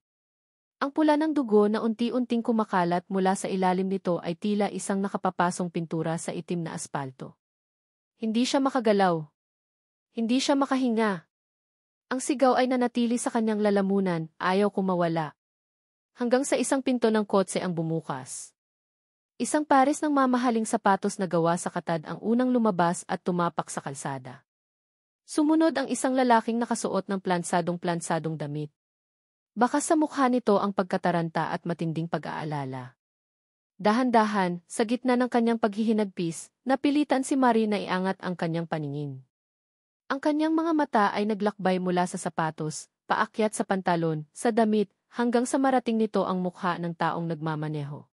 Ang pula ng dugo na unti-unting kumakalat mula sa ilalim nito ay tila isang nakapapasong pintura sa itim na aspalto. Hindi siya makagalaw. Hindi siya makahinga. Ang sigaw ay nanatili sa kanyang lalamunan, ayaw kumawala. Hanggang sa isang pinto ng kotse ang bumukas. Isang pares ng mamahaling sapatos na gawa sa katad ang unang lumabas at tumapak sa kalsada. Sumunod ang isang lalaking nakasuot ng plansadong damit. Baka sa mukha nito ang pagkataranta at matinding pag-aalala. Dahan-dahan, sa gitna ng kanyang paghihinagpis, napilitan si Marie na iangat ang kanyang paningin. Ang kanyang mga mata ay naglakbay mula sa sapatos, paakyat sa pantalon, sa damit, hanggang sa marating nito ang mukha ng taong nagmamaneho.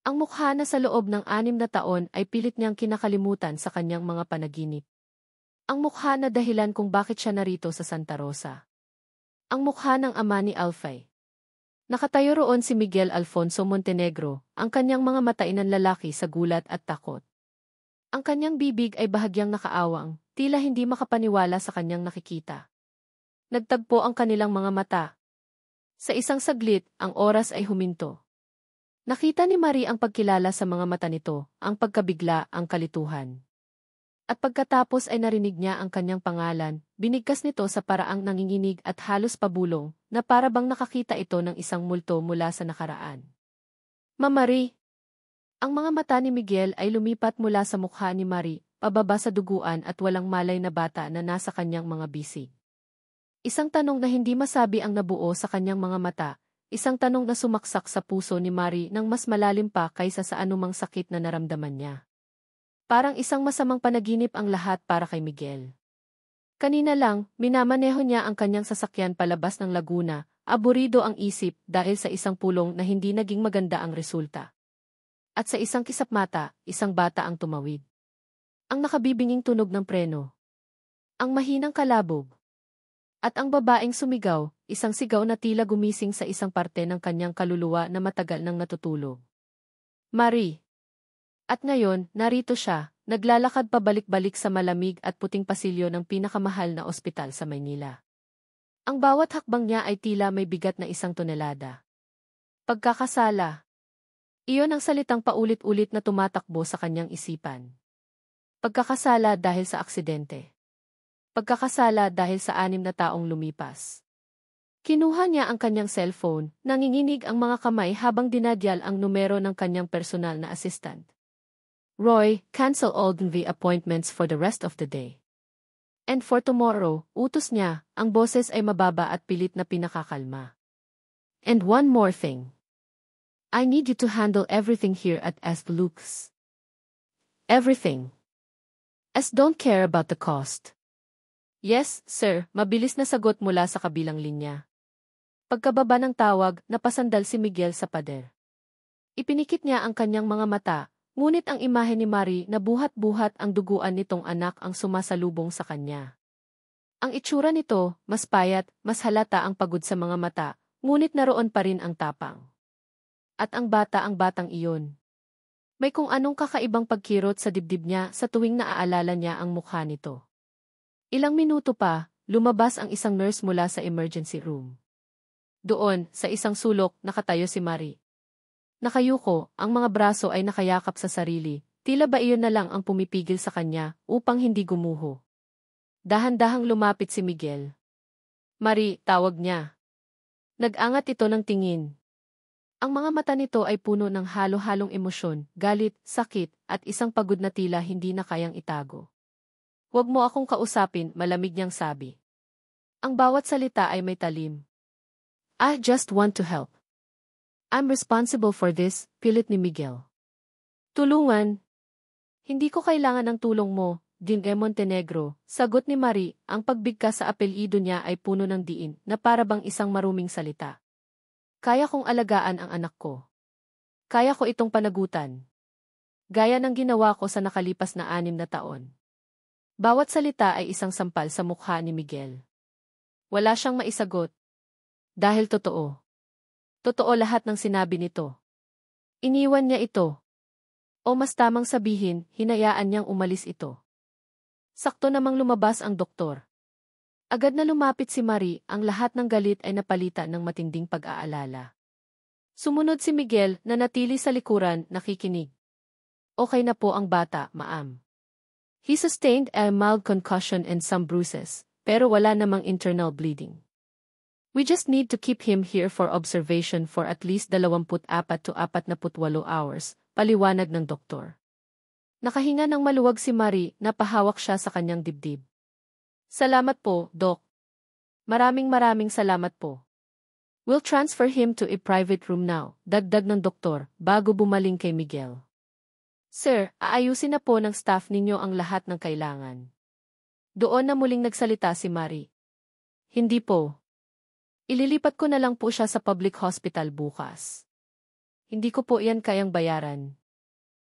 Ang mukha na sa loob ng 6 na taon ay pilit niyang kinakalimutan sa kanyang mga panaginip. Ang mukha na dahilan kung bakit siya narito sa Santa Rosa. Ang mukha ng ama ni Alfie. Nakatayo roon si Miguel Alfonso Montenegro, ang kanyang mga mata inanlalaki sa gulat at takot. Ang kanyang bibig ay bahagyang nakaawang, tila hindi makapaniwala sa kanyang nakikita. Nagtagpo ang kanilang mga mata. Sa isang saglit, ang oras ay huminto. Nakita ni Marie ang pagkilala sa mga mata nito, ang pagkabigla, ang kalituhan. At pagkatapos ay narinig niya ang kanyang pangalan, binigkas nito sa paraang nanginginig at halos pabulong, na para bang nakakita ito ng isang multo mula sa nakaraan. Marie! Ang mga mata ni Miguel ay lumipat mula sa mukha ni Marie, pababa sa duguan at walang malay na bata na nasa kanyang mga bisig. Isang tanong na hindi masabi ang nabuo sa kanyang mga mata, isang tanong na sumaksak sa puso ni Marie nang mas malalim pa kaysa sa anumang sakit na naramdaman niya. Parang isang masamang panaginip ang lahat para kay Miguel. Kanina lang, minamaneho niya ang kanyang sasakyan palabas ng Laguna, aburido ang isip dahil sa isang pulong na hindi naging maganda ang resulta. At sa isang kisap mata, isang bata ang tumawid. Ang nakabibinging tunog ng preno. Ang mahinang kalabog. At ang babaeng sumigaw, isang sigaw na tila gumising sa isang parte ng kanyang kaluluwa na matagal nang natutulog. Marie. At ngayon, narito siya, naglalakad pabalik-balik sa malamig at puting pasilyo ng pinakamahal na ospital sa Maynila. Ang bawat hakbang niya ay tila may bigat na 1 tonelada. Pagkakasala. Iyon ang salitang paulit-ulit na tumatakbo sa kanyang isipan. Pagkakasala dahil sa aksidente. Pagkakasala dahil sa 6 na taong lumipas. Kinuha niya ang kanyang cellphone, nanginginig ang mga kamay habang dinadyal ang numero ng kanyang personal na assistant. Roy, cancel all the appointments for the rest of the day. And for tomorrow, utos niya, ang boses ay mababa at pilit na pinakakalma. And one more thing. I need you to handle everything here at S. Luke's. Everything. S don't care about the cost. Yes, sir, mabilis na sagot mula sa kabilang linya. Pagkababa ng tawag, napasandal si Miguel sa pader. Ipinikit niya ang kanyang mga mata, ngunit ang imahe ni Marie na buhat-buhat ang duguan nitong anak ang sumasalubong sa kanya. Ang itsura nito, mas payat, mas halata ang pagod sa mga mata, ngunit naroon pa rin ang tapang. At ang batang iyon. May kung anong kakaibang pagkirot sa dibdib niya sa tuwing naaalala niya ang mukha nito. Ilang minuto pa, lumabas ang isang nurse mula sa emergency room. Doon, sa isang sulok, nakatayo si Marie. Nakayuko, ang mga braso ay nakayakap sa sarili, tila ba iyon na lang ang pumipigil sa kanya upang hindi gumuho. Dahan-dahang lumapit si Miguel. Marie, tawag niya. Nag-angat ito ng tingin. Ang mga mata nito ay puno ng halo-halong emosyon, galit, sakit, at isang pagod na tila hindi na kayang itago. Huwag mo akong kausapin, malamig niyang sabi. Ang bawat salita ay may talim. I just want to help. I'm responsible for this, pilit ni Miguel. Tulungan. Hindi ko kailangan ng tulong mo, Dinge Montenegro, sagot ni Marie, ang pagbigkas sa apelyido niya ay puno ng diin na para bang isang maruming salita. Kaya kong alagaan ang anak ko. Kaya ko itong panagutan. Gaya ng ginawa ko sa nakalipas na 6 na taon. Bawat salita ay isang sampal sa mukha ni Miguel. Wala siyang maisagot. Dahil totoo. Totoo lahat ng sinabi nito. Iniwan niya ito. O mas tamang sabihin, hinayaan niyang umalis ito. Sakto namang lumabas ang doktor. Agad na lumapit si Marie, ang lahat ng galit ay napalitan ng matinding pag-aalala. Sumunod si Miguel na natili sa likuran, nakikinig. Okay na po ang bata, ma'am. He sustained a mild concussion and some bruises, pero wala namang internal bleeding. We just need to keep him here for observation for at least 24 to 48 hours, paliwanag ng doktor. Nakahinga ng maluwag si Marie, napahawak siya sa kanyang dibdib. Salamat po, Doc. Maraming salamat po. We'll transfer him to a private room now, dagdag ng doktor, bago bumaling kay Miguel. Sir, aayusin na po ng staff ninyo ang lahat ng kailangan. Doon na muling nagsalita si Marie. Hindi po. Ililipat ko na lang po siya sa public hospital bukas. Hindi ko po yan kayang bayaran.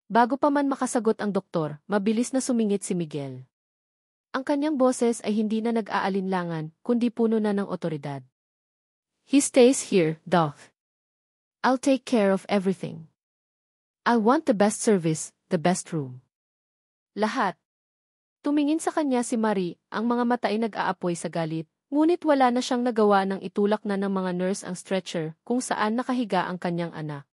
Bago pa man makasagot ang doktor, mabilis na sumingit si Miguel. Ang kanyang boses ay hindi na nag-aalinlangan, kundi puno na ng otoridad. He stays here, Doc. I'll take care of everything. I want the best service, the best room. Lahat. Tumingin sa kanya si Marie, ang mga mata ay nag-aapoy sa galit, ngunit wala na siyang nagawa nang itulak na ng mga nurse ang stretcher kung saan nakahiga ang kanyang anak.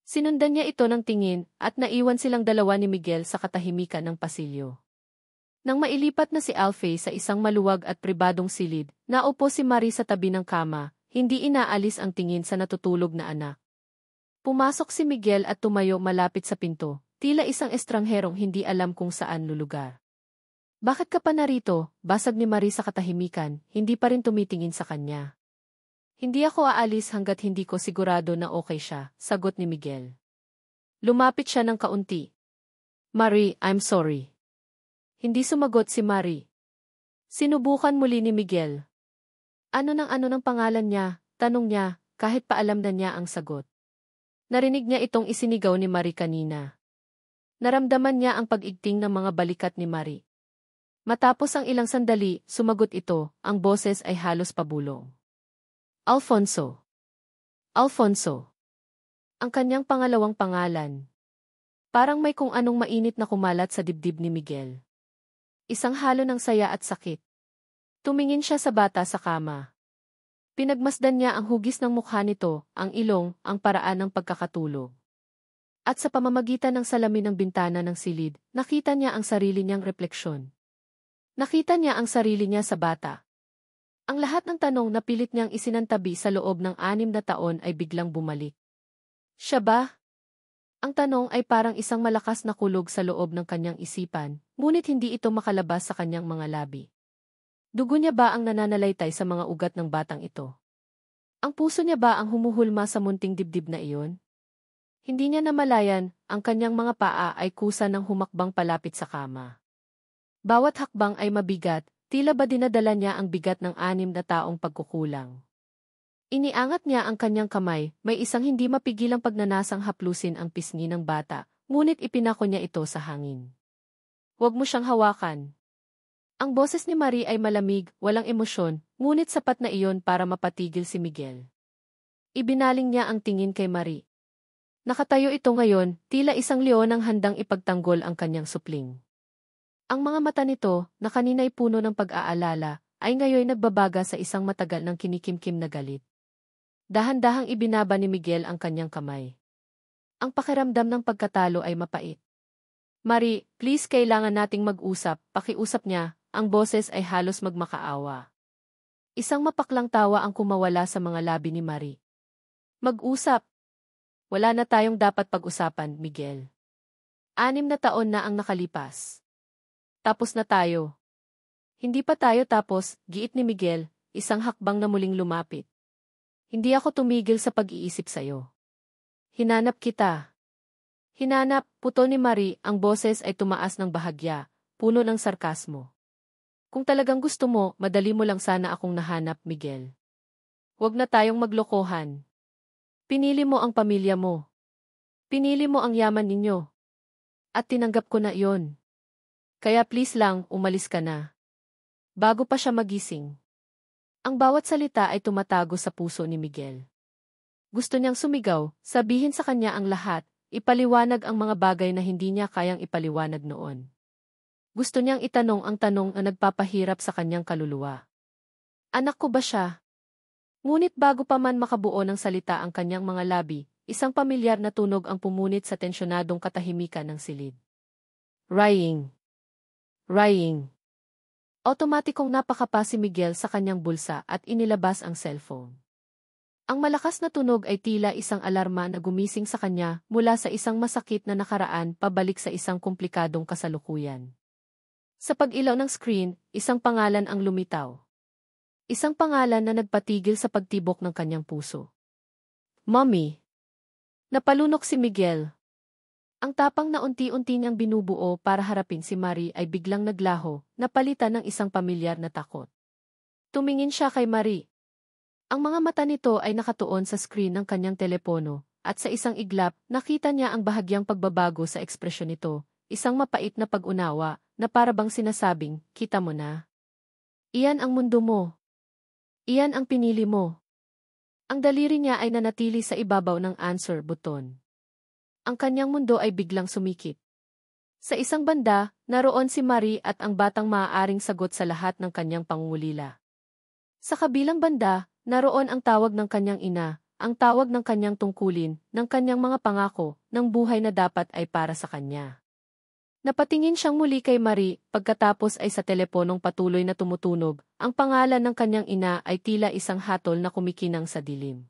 Sinundan niya ito ng tingin at naiwan silang dalawa ni Miguel sa katahimikan ng pasilyo. Nang mailipat na si Alfie sa isang maluwag at pribadong silid, naupo si Marie sa tabi ng kama, hindi inaalis ang tingin sa natutulog na anak. Pumasok si Miguel at tumayo malapit sa pinto, tila isang estrangherong hindi alam kung saan lulugar. Bakit ka pa narito? Basag ni Marie sa katahimikan, hindi pa rin tumitingin sa kanya. Hindi ako aalis hanggat hindi ko sigurado na okay siya, sagot ni Miguel. Lumapit siya ng kaunti. Marie, I'm sorry. Hindi sumagot si Marie. Sinubukan muli ni Miguel. Ano ng pangalan niya? Tanong niya, kahit pa alam na niya ang sagot. Narinig niya itong isinigaw ni Marie kanina. Naramdaman niya ang pag-igting ng mga balikat ni Marie. Matapos ang ilang sandali, sumagot ito, ang boses ay halos pabulong. Alfonso. Alfonso. Ang kanyang pangalawang pangalan. Parang may kung anong mainit na kumalat sa dibdib ni Miguel. Isang halo ng saya at sakit. Tumingin siya sa bata sa kama. Pinagmasdan niya ang hugis ng mukha nito, ang ilong, ang paraan ng pagkakatulog. At sa pamamagitan ng salamin ng bintana ng silid, nakita niya ang sarili niyang refleksyon. Nakita niya ang sarili niya sa bata. Ang lahat ng tanong na pilit niyang isinantabi sa loob ng 6 na taon ay biglang bumalik. Siya ba? Ang tanong ay parang isang malakas na kulog sa loob ng kanyang isipan, ngunit hindi ito makalabas sa kanyang mga labi. Dugo niya ba ang nananalaytay sa mga ugat ng batang ito? Ang puso niya ba ang humuhulma sa munting dibdib na iyon? Hindi niya namalayan, ang kanyang mga paa ay kusa ng humakbang palapit sa kama. Bawat hakbang ay mabigat, tila ba dinadala niya ang bigat ng 6 na taong pagkukulang. Iniangat niya ang kanyang kamay, may isang hindi mapigilang pagnanasang haplusin ang pisngi ng bata, ngunit ipinako niya ito sa hangin. Huwag mo siyang hawakan. Ang boses ni Marie ay malamig, walang emosyon, ngunit sapat na iyon para mapatigil si Miguel. Ibinaling niya ang tingin kay Marie. Nakatayo ito ngayon, tila isang leon ang handang ipagtanggol ang kanyang supling. Ang mga mata nito, na kanina'y puno ng pag-aalala, ay ngayon nagbabaga sa isang matagal ng kinikimkim na galit. Dahan-dahang ibinaba ni Miguel ang kanyang kamay. Ang pakiramdam ng pagkatalo ay mapait. Marie, please kailangan nating mag-usap, pakiusap niya, ang boses ay halos magmakaawa. Isang mapaklang tawa ang kumawala sa mga labi ni Marie. Mag-usap? Wala na tayong dapat pag-usapan, Miguel. 6 na taon na ang nakalipas. Tapos na tayo. Hindi pa tayo tapos, giit ni Miguel, isang hakbang na muling lumapit. Hindi ako tumigil sa pag-iisip sa'yo. Hinanap kita. Hinanap, puto ni Marie, ang boses ay tumaas ng bahagya, puno ng sarkasmo. Kung talagang gusto mo, madali mo lang sana akong nahanap, Miguel. Huwag na tayong maglokohan. Pinili mo ang pamilya mo. Pinili mo ang yaman ninyo. At tinanggap ko na iyon. Kaya please lang, umalis ka na. Bago pa siya magising. Ang bawat salita ay tumatago sa puso ni Miguel. Gusto niyang sumigaw, sabihin sa kanya ang lahat, ipaliwanag ang mga bagay na hindi niya kayang ipaliwanag noon. Gusto niyang itanong ang tanong na nagpapahirap sa kanyang kaluluwa. Anak ko ba siya? Ngunit bago pa man makabuo ng salita ang kanyang mga labi, isang pamilyar na tunog ang pumunit sa tensyonadong katahimikan ng silid. Rying. Rying. Otomatikong napakapa si Miguel sa kanyang bulsa at inilabas ang cellphone. Ang malakas na tunog ay tila isang alarma na gumising sa kanya mula sa isang masakit na nakaraan pabalik sa isang komplikadong kasalukuyan. Sa pag-ilaw ng screen, isang pangalan ang lumitaw. Isang pangalan na nagpatigil sa pagtibok ng kanyang puso. Mommy. Napalunok si Miguel. Ang tapang na unti-unti niyang binubuo para harapin si Marie ay biglang naglaho, napalitan ng isang pamilyar na takot. Tumingin siya kay Marie. Ang mga mata nito ay nakatuon sa screen ng kanyang telepono, at sa isang iglap, nakita niya ang bahagyang pagbabago sa ekspresyon nito, isang mapait na pag-unawa, na parabang sinasabing, kita mo na. Iyan ang mundo mo. Iyan ang pinili mo. Ang daliri niya ay nanatili sa ibabaw ng answer button. Ang kanyang mundo ay biglang sumikip. Sa isang banda, naroon si Marie at ang batang maaaring sagot sa lahat ng kanyang pangungulila. Sa kabilang banda, naroon ang tawag ng kanyang ina, ang tawag ng kanyang tungkulin, ng kanyang mga pangako, ng buhay na dapat ay para sa kanya. Napatingin siyang muli kay Marie, pagkatapos ay sa teleponong patuloy na tumutunog, ang pangalan ng kanyang ina ay tila isang hatol na kumikinang sa dilim.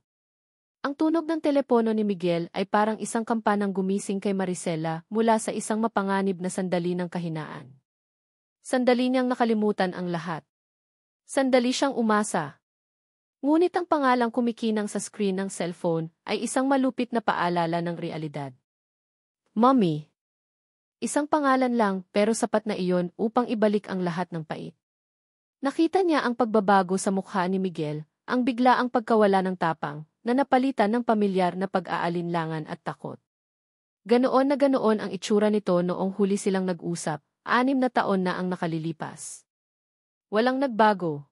Ang tunog ng telepono ni Miguel ay parang isang kampanang gumising kay Maricela mula sa isang mapanganib na sandali ng kahinaan. Sandali niyang nakalimutan ang lahat. Sandali siyang umasa. Ngunit ang pangalang kumikinang sa screen ng cellphone ay isang malupit na paalala ng realidad. Mommy. Isang pangalan lang pero sapat na iyon upang ibalik ang lahat ng pait. Nakita niya ang pagbabago sa mukha ni Miguel, ang biglaang pagkawala ng tapang, na napalitan ng pamilyar na pag-aalinlangan at takot. Ganoon ang itsura nito noong huli silang nag-usap, 6 na taon na ang nakalilipas. Walang nagbago.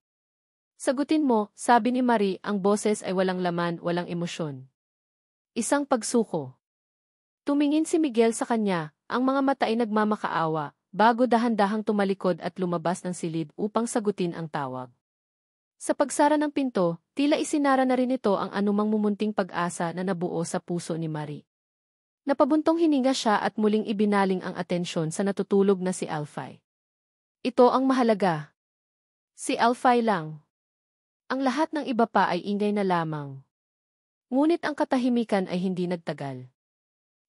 Sagutin mo, sabi ni Marie, ang boses ay walang laman, walang emosyon. Isang pagsuko. Tumingin si Miguel sa kanya, ang mga mata ay nagmamakaawa, bago dahan-dahang tumalikod at lumabas ng silid upang sagutin ang tawag. Sa pagsara ng pinto, tila isinara na rin ito ang anumang mumunting pag-asa na nabuo sa puso ni Marie. Napabuntong hininga siya at muling ibinaling ang atensyon sa natutulog na si Alfie. Ito ang mahalaga. Si Alfie lang. Ang lahat ng iba pa ay ingay na lamang. Ngunit ang katahimikan ay hindi nagtagal.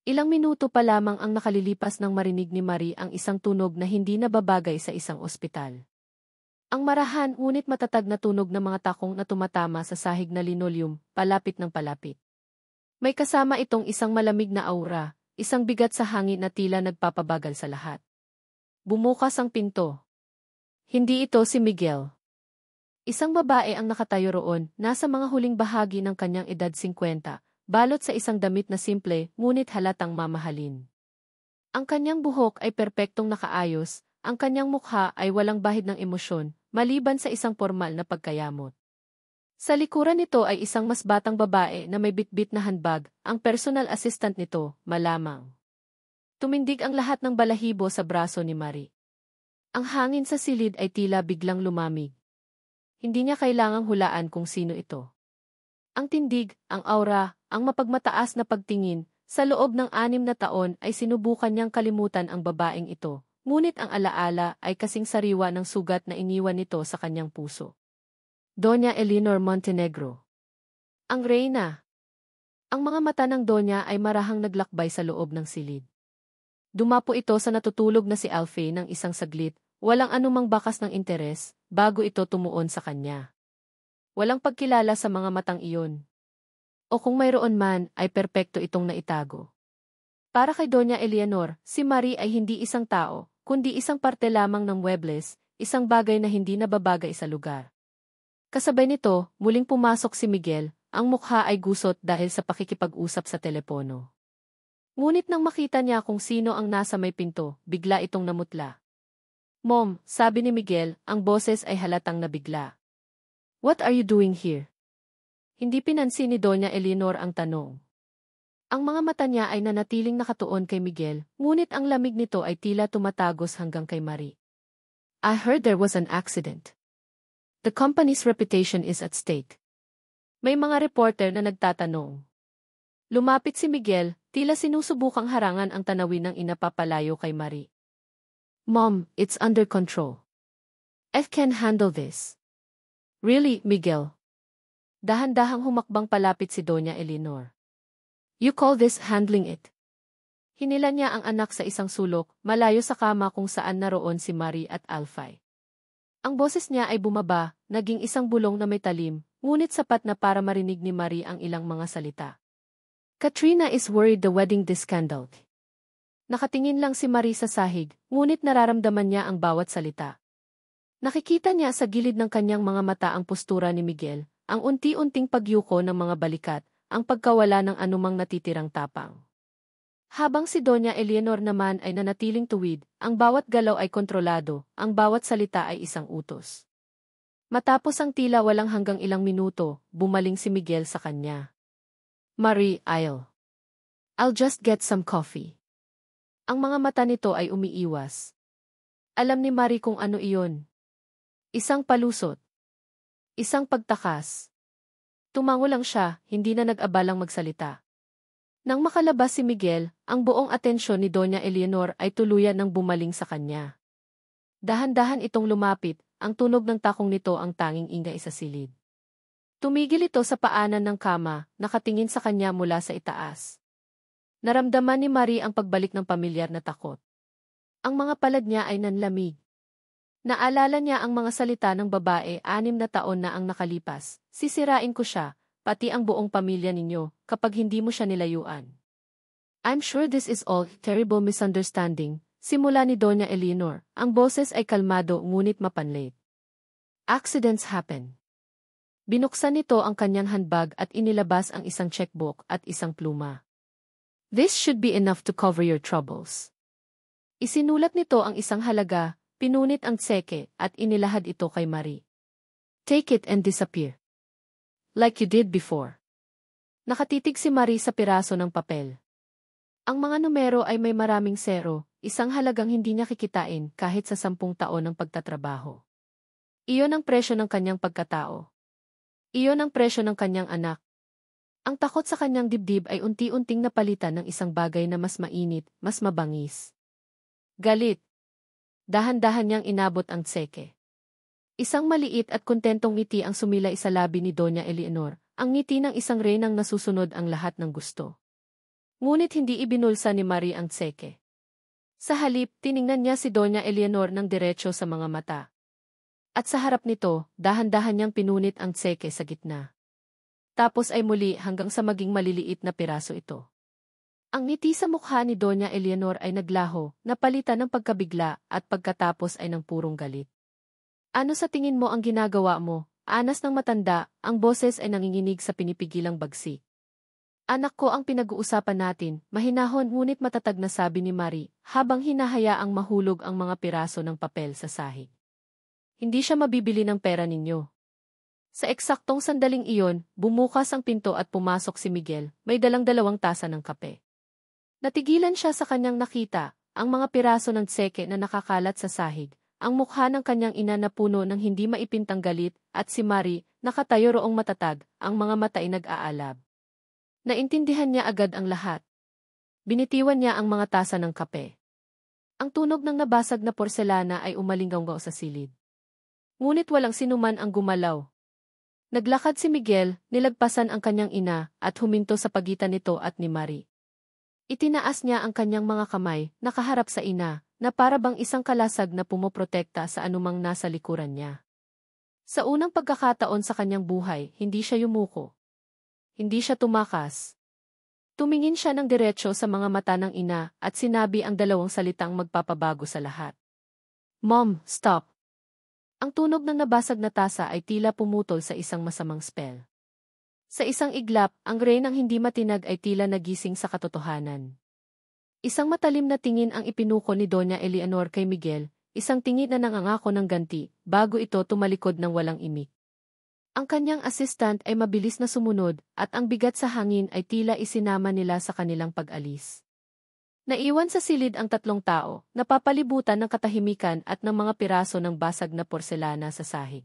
Ilang minuto pa lamang ang nakalilipas nang marinig ni Marie ang isang tunog na hindi nababagay sa isang ospital. Ang marahan ngunit matatag na tunog ng mga takong na tumatama sa sahig na linoleum, palapit ng palapit. May kasama itong isang malamig na aura, isang bigat sa hangin na tila nagpapabagal sa lahat. Bumukas ang pinto. Hindi ito si Miguel. Isang babae ang nakatayo roon, nasa mga huling bahagi ng kanyang edad 50. Balot sa isang damit na simple, ngunit halatang mamahalin. Ang kanyang buhok ay perpektong nakaayos, ang kanyang mukha ay walang bahid ng emosyon, maliban sa isang formal na pagkayamot. Sa likuran nito ay isang mas batang babae na may bitbit na handbag, ang personal assistant nito, malamang. Tumindig ang lahat ng balahibo sa braso ni Marie. Ang hangin sa silid ay tila biglang lumamig. Hindi niya kailangang hulaan kung sino ito. Ang tindig, ang aura, ang mapagmataas na pagtingin, sa loob ng 6 na taon ay sinubukan niyang kalimutan ang babaeng ito, ngunit ang alaala ay kasing sariwa ng sugat na iniwan nito sa kanyang puso. Doña Eleanor Montenegro. Ang reyna. Ang mga mata ng Doña ay marahang naglakbay sa loob ng silid. Dumapo ito sa natutulog na si Alfie ng isang saglit, walang anumang bakas ng interes, bago ito tumuon sa kanya. Walang pagkilala sa mga matang iyon. O kung mayroon man, ay perpekto itong naitago. Para kay Doña Eleanor, si Marie ay hindi isang tao, kundi isang parte lamang ng muebles, isang bagay na hindi nababagay sa lugar. Kasabay nito, muling pumasok si Miguel, ang mukha ay gusot dahil sa pakikipag-usap sa telepono. Ngunit nang makita niya kung sino ang nasa may pinto, bigla itong namutla. Mom, sabi ni Miguel, ang boses ay halatang nabigla. What are you doing here? Hindi pinansin ni Doña Eleanor ang tanong. Ang mga mata niya ay nanatiling nakatuon kay Miguel, ngunit ang lamig nito ay tila tumatagos hanggang kay Marie. I heard there was an accident. The company's reputation is at stake. May mga reporter na nagtatanong. Lumapit si Miguel, tila sinusubukang harangan ang tanawin ng inapapalayo kay Marie. Mom, it's under control. I can handle this. Really, Miguel? Dahan-dahang humakbang palapit si Doña Eleanor. You call this handling it? Hinila niya ang anak sa isang sulok, malayo sa kama kung saan naroon si Marie at Alfie. Ang boses niya ay bumaba, naging isang bulong na may talim, ngunit sapat na para marinig ni Marie ang ilang mga salita. Katrina is worried the wedding scandal. Nakatingin lang si Marie sa sahig, ngunit nararamdaman niya ang bawat salita. Nakikita niya sa gilid ng kanyang mga mata ang postura ni Miguel, ang unti-unting pagyuko ng mga balikat, ang pagkawala ng anumang natitirang tapang. Habang si Doña Eleanor naman ay nanatiling tuwid, ang bawat galaw ay kontrolado, ang bawat salita ay isang utos. Matapos ang tila walang hanggang ilang minuto, bumaling si Miguel sa kanya. Marie, I'll just get some coffee. Ang mga mata nito ay umiiwas. Alam ni Marie kung ano iyon. Isang palusot. Isang pagtakas. Tumango lang siya, hindi na nag-abalang magsalita. Nang makalabas si Miguel, ang buong atensyon ni Doña Eleanor ay tuluyan ng bumaling sa kanya. Dahan-dahan itong lumapit, ang tunog ng takong nito ang tanging ingay sa silid. Tumigil ito sa paanan ng kama, nakatingin sa kanya mula sa itaas. Naramdaman ni Marie ang pagbalik ng pamilyar na takot. Ang mga palad niya ay nanlamig. Naalala niya ang mga salita ng babae 6 na taon na ang nakalipas. Sisirain ko siya, pati ang buong pamilya ninyo, kapag hindi mo siya nilayuan. I'm sure this is all terrible misunderstanding, simula ni Doña Eleanor. Ang boses ay kalmado ngunit mapanlit. Accidents happen. Binuksan nito ang kanyang handbag at inilabas ang isang checkbook at isang pluma. This should be enough to cover your troubles. Isinulat nito ang isang halaga, pinunit ang tseke at inilahad ito kay Marie. Take it and disappear. Like you did before. Nakatitig si Marie sa piraso ng papel. Ang mga numero ay may maraming zero, isang halagang hindi niya kikitain kahit sa 10 taon ng pagtatrabaho. Iyon ang presyo ng kanyang pagkatao. Iyon ang presyo ng kanyang anak. Ang takot sa kanyang dibdib ay unti-unting napalitan ng isang bagay na mas mainit, mas mabangis. Galit. Dahan-dahan niyang inabot ang tseke. Isang maliit at kontentong ngiti ang sumilay sa labi ni Doña Eleanor, ang ngiti ng isang reynang nasusunod ang lahat ng gusto. Ngunit hindi ibinulsa ni Marie ang tseke. Sa halip, tiningnan niya si Doña Eleanor ng diretso sa mga mata. At sa harap nito, dahan-dahan niyang pinunit ang tseke sa gitna. Tapos ay muli hanggang sa maging maliliit na piraso ito. Ang ngiti sa mukha ni Doña Eleanor ay naglaho, napalitan ng pagkabigla at pagkatapos ay ng purong galit. Ano sa tingin mo ang ginagawa mo? Anas ng matanda, ang boses ay nanginginig sa pinipigilang bagsik. Anak ko ang pinag-uusapan natin, mahinahon ngunit matatag na sabi ni Marie, habang hinahayaang mahulog ang mga piraso ng papel sa sahig. Hindi siya mabibili ng pera ninyo. Sa eksaktong sandaling iyon, bumukas ang pinto at pumasok si Miguel, may dalang 2 tasa ng kape. Natigilan siya sa kanyang nakita, ang mga piraso ng tseke na nakakalat sa sahig, ang mukha ng kanyang ina na puno ng hindi maipintang galit, at si Marie, nakatayo roong matatag, ang mga mata ay nag-aalab. Naintindihan niya agad ang lahat. Binitiwan niya ang mga tasa ng kape. Ang tunog ng nabasag na porselana ay umalinggaw sa silid. Ngunit walang sinuman ang gumalaw. Naglakad si Miguel, nilagpasan ang kanyang ina, at huminto sa pagitan nito at ni Marie. Itinaas niya ang kanyang mga kamay, nakaharap sa ina, na para bang isang kalasag na pumoprotekta sa anumang nasa likuran niya. Sa unang pagkakataon sa kanyang buhay, hindi siya yumuko. Hindi siya tumakas. Tumingin siya ng diretso sa mga mata ng ina, at sinabi ang 2 salitang magpapabago sa lahat. Mom, stop. Ang tunog ng nabasag na tasa ay tila pumutol sa isang masamang spell. Sa isang iglap, ang reynang hindi matinag ay tila nagising sa katotohanan. Isang matalim na tingin ang ipinuko ni Doña Eleanor kay Miguel, isang tingin na nangangako ng ganti, bago ito tumalikod ng walang imik. Ang kanyang assistant ay mabilis na sumunod, at ang bigat sa hangin ay tila isinama nila sa kanilang pag-alis. Naiwan sa silid ang 3 tao, napapalibutan ng katahimikan at ng mga piraso ng basag na porselana sa sahig.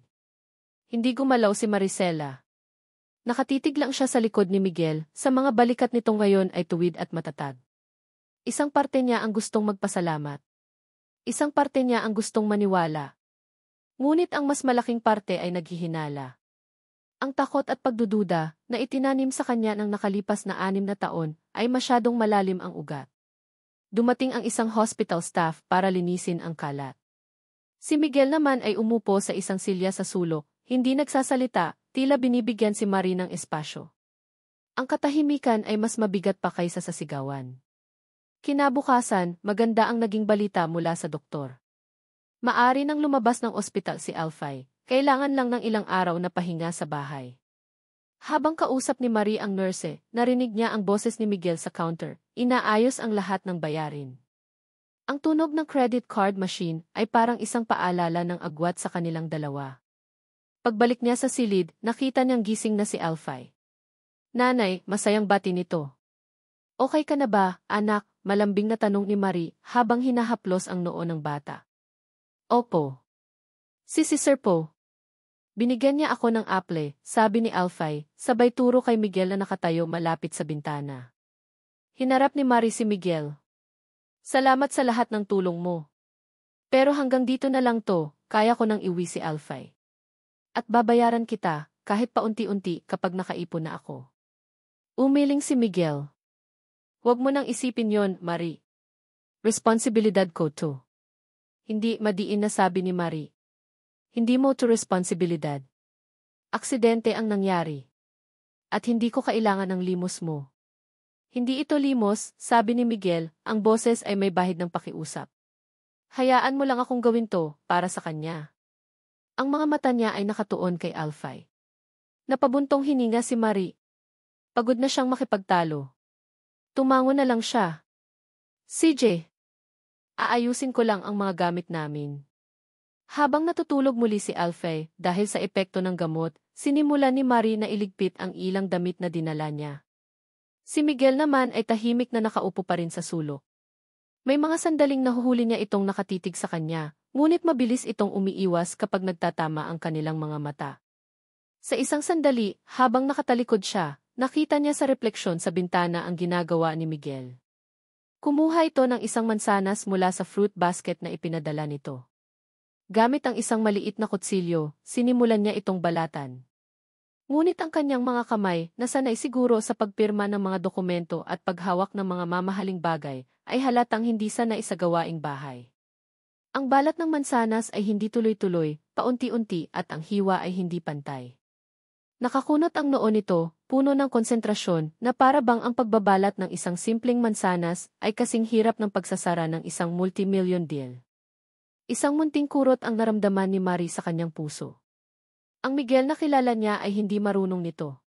Hindi gumalaw si Maricela. Nakatitig lang siya sa likod ni Miguel, sa mga balikat nito ngayon ay tuwid at matatag. Isang parte niya ang gustong magpasalamat. Isang parte niya ang gustong maniwala. Ngunit ang mas malaking parte ay naghihinala. Ang takot at pagdududa, na itinanim sa kanya ng nakalipas na 6 na taon, ay masyadong malalim ang ugat. Dumating ang isang hospital staff para linisin ang kalat. Si Miguel naman ay umupo sa isang silya sa sulok, hindi nagsasalita, tila binibigyan si Marie ng espasyo. Ang katahimikan ay mas mabigat pa kaysa sa sigawan. Kinabukasan, maganda ang naging balita mula sa doktor. Maari nang lumabas ng ospital si Alfie, kailangan lang ng ilang araw na pahinga sa bahay. Habang kausap ni Marie ang nurse, narinig niya ang boses ni Miguel sa counter, inaayos ang lahat ng bayarin. Ang tunog ng credit card machine ay parang isang paalala ng agwat sa kanilang dalawa. Pagbalik niya sa silid, nakita niyang gising na si Alfie. Nanay, masayang bati nito. Okay ka na ba, anak? Malambing na tanong ni Marie habang hinahaplos ang noo ng bata. Opo. Si Sir Po. Binigyan niya ako ng apple, sabi ni Alfie, sabay turo kay Miguel na nakatayo malapit sa bintana. Hinarap ni Marie si Miguel. Salamat sa lahat ng tulong mo. Pero hanggang dito na lang to, kaya ko nang iwi si Alfie. At babayaran kita, kahit paunti-unti kapag nakaipon na ako. Umiling si Miguel. Huwag mo nang isipin yon, Marie. Responsibilidad ko to. Hindi madiin na sabi ni Marie. Hindi mo to responsibilidad. Aksidente ang nangyari. At hindi ko kailangan ng limos mo. Hindi ito limos, sabi ni Miguel, ang boses ay may bahid ng pakiusap. Hayaan mo lang akong gawin to, para sa kanya. Ang mga mata niya ay nakatuon kay Alfie. Napabuntong hininga si Marie. Pagod na siyang makipagtalo. Tumango na lang siya. CJ, aayusin ko lang ang mga gamit namin. Habang natutulog muli si Alfie, dahil sa epekto ng gamot, sinimulan ni Marie na iligpit ang ilang damit na dinala niya. Si Miguel naman ay tahimik na nakaupo pa rin sa sulok. May mga sandaling nahuhuli niya itong nakatitig sa kanya, ngunit mabilis itong umiiwas kapag nagtatama ang kanilang mga mata. Sa isang sandali, habang nakatalikod siya, nakita niya sa refleksyon sa bintana ang ginagawa ni Miguel. Kumuha ito ng isang mansanas mula sa fruit basket na ipinadala nito. Gamit ang isang maliit na kutsilyo, sinimulan niya itong balatan. Ngunit ang kanyang mga kamay, na sanay siguro sa pagpirma ng mga dokumento at paghawak ng mga mamahaling bagay, ay halatang hindi sanay sa gawaing bahay. Ang balat ng mansanas ay hindi tuloy-tuloy, paunti-unti at ang hiwa ay hindi pantay. Nakakunot ang noo nito, puno ng konsentrasyon, na para bang ang pagbabalat ng isang simpleng mansanas ay kasing hirap ng pagsasara ng isang multimillion deal. Isang munting kurot ang naramdaman ni Marie sa kanyang puso. Ang Miguel na kilala niya ay hindi marunong nito.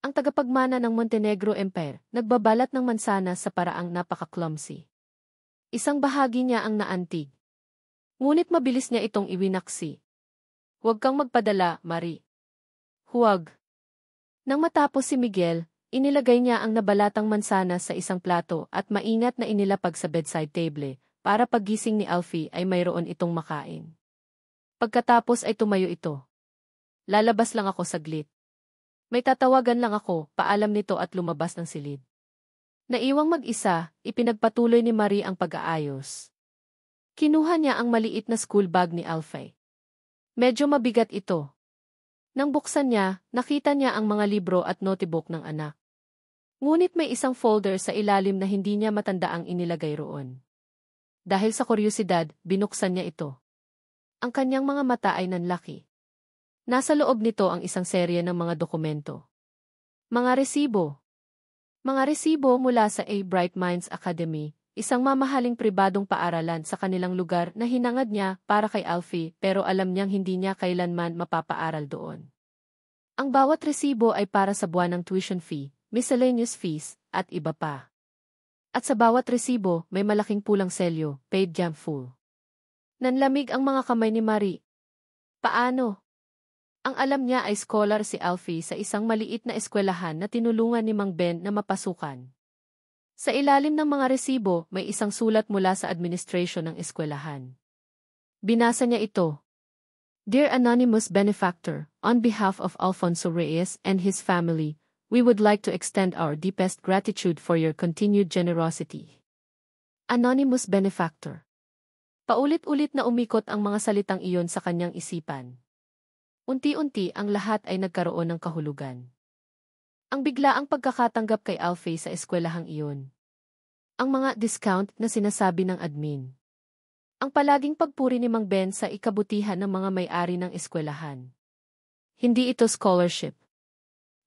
Ang tagapagmana ng Montenegro Empire, nagbabalat ng mansanas sa paraang napaka-clumsy. Isang bahagi niya ang naantig. Ngunit mabilis niya itong iwinaksi. Huwag kang magpadala, Marie. Huwag. Nang matapos si Miguel, inilagay niya ang nabalatang mansanas sa isang plato at maingat na inilapag sa bedside table, para paggising ni Alfie ay mayroon itong makain. Pagkatapos ay tumayo ito. Lalabas lang ako saglit. May tatawagan lang ako, paalam nito at lumabas ng silid. Naiwang mag-isa, ipinagpatuloy ni Marie ang pag-aayos. Kinuha niya ang maliit na school bag ni Alfie. Medyo mabigat ito. Nang buksan niya, nakita niya ang mga libro at notebook ng anak. Ngunit may isang folder sa ilalim na hindi niya matandaang inilagay roon. Dahil sa kuryosidad, binuksan niya ito. Ang kanyang mga mata ay nanlaki. Nasa loob nito ang isang serye ng mga dokumento. Mga resibo. Mga resibo mula sa A Bright Minds Academy, isang mamahaling pribadong paaralan sa kanilang lugar na hinangad niya para kay Alfie pero alam niyang hindi niya kailanman mapapaaral doon. Ang bawat resibo ay para sa buwan ng tuition fee, miscellaneous fees, at iba pa. At sa bawat resibo may malaking pulang selyo, paid jam full. Nanlamig ang mga kamay ni Marie. Paano? Ang alam niya ay scholar si Alfie sa isang maliit na eskwelahan na tinulungan ni Mang Ben na mapasukan. Sa ilalim ng mga resibo, may isang sulat mula sa administration ng eskwelahan. Binasa niya ito. Dear Anonymous Benefactor, on behalf of Alfonso Reyes and his family, we would like to extend our deepest gratitude for your continued generosity. Anonymous Benefactor. Paulit-ulit na umikot ang mga salitang iyon sa kanyang isipan. Unti-unti ang lahat ay nagkaroon ng kahulugan. Ang biglaang pagkakatanggap kay Alfie sa eskwelahang iyon. Ang mga discount na sinasabi ng admin. Ang palaging pagpuri ni Mang Ben sa ikabutihan ng mga may-ari ng eskwelahan. Hindi ito scholarship.